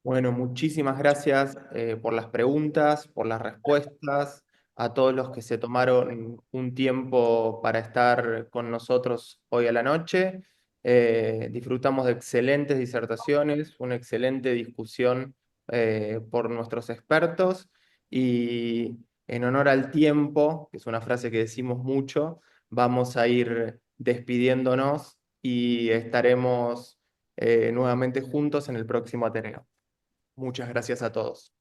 Bueno, muchísimas gracias por las preguntas, por las respuestas, a todos los que se tomaron un tiempo para estar con nosotros hoy a la noche. Disfrutamos de excelentes disertaciones, una excelente discusión por nuestros expertos y en honor al tiempo, que es una frase que decimos mucho, vamos a ir despidiéndonos y estaremos nuevamente juntos en el próximo Ateneo. Muchas gracias a todos.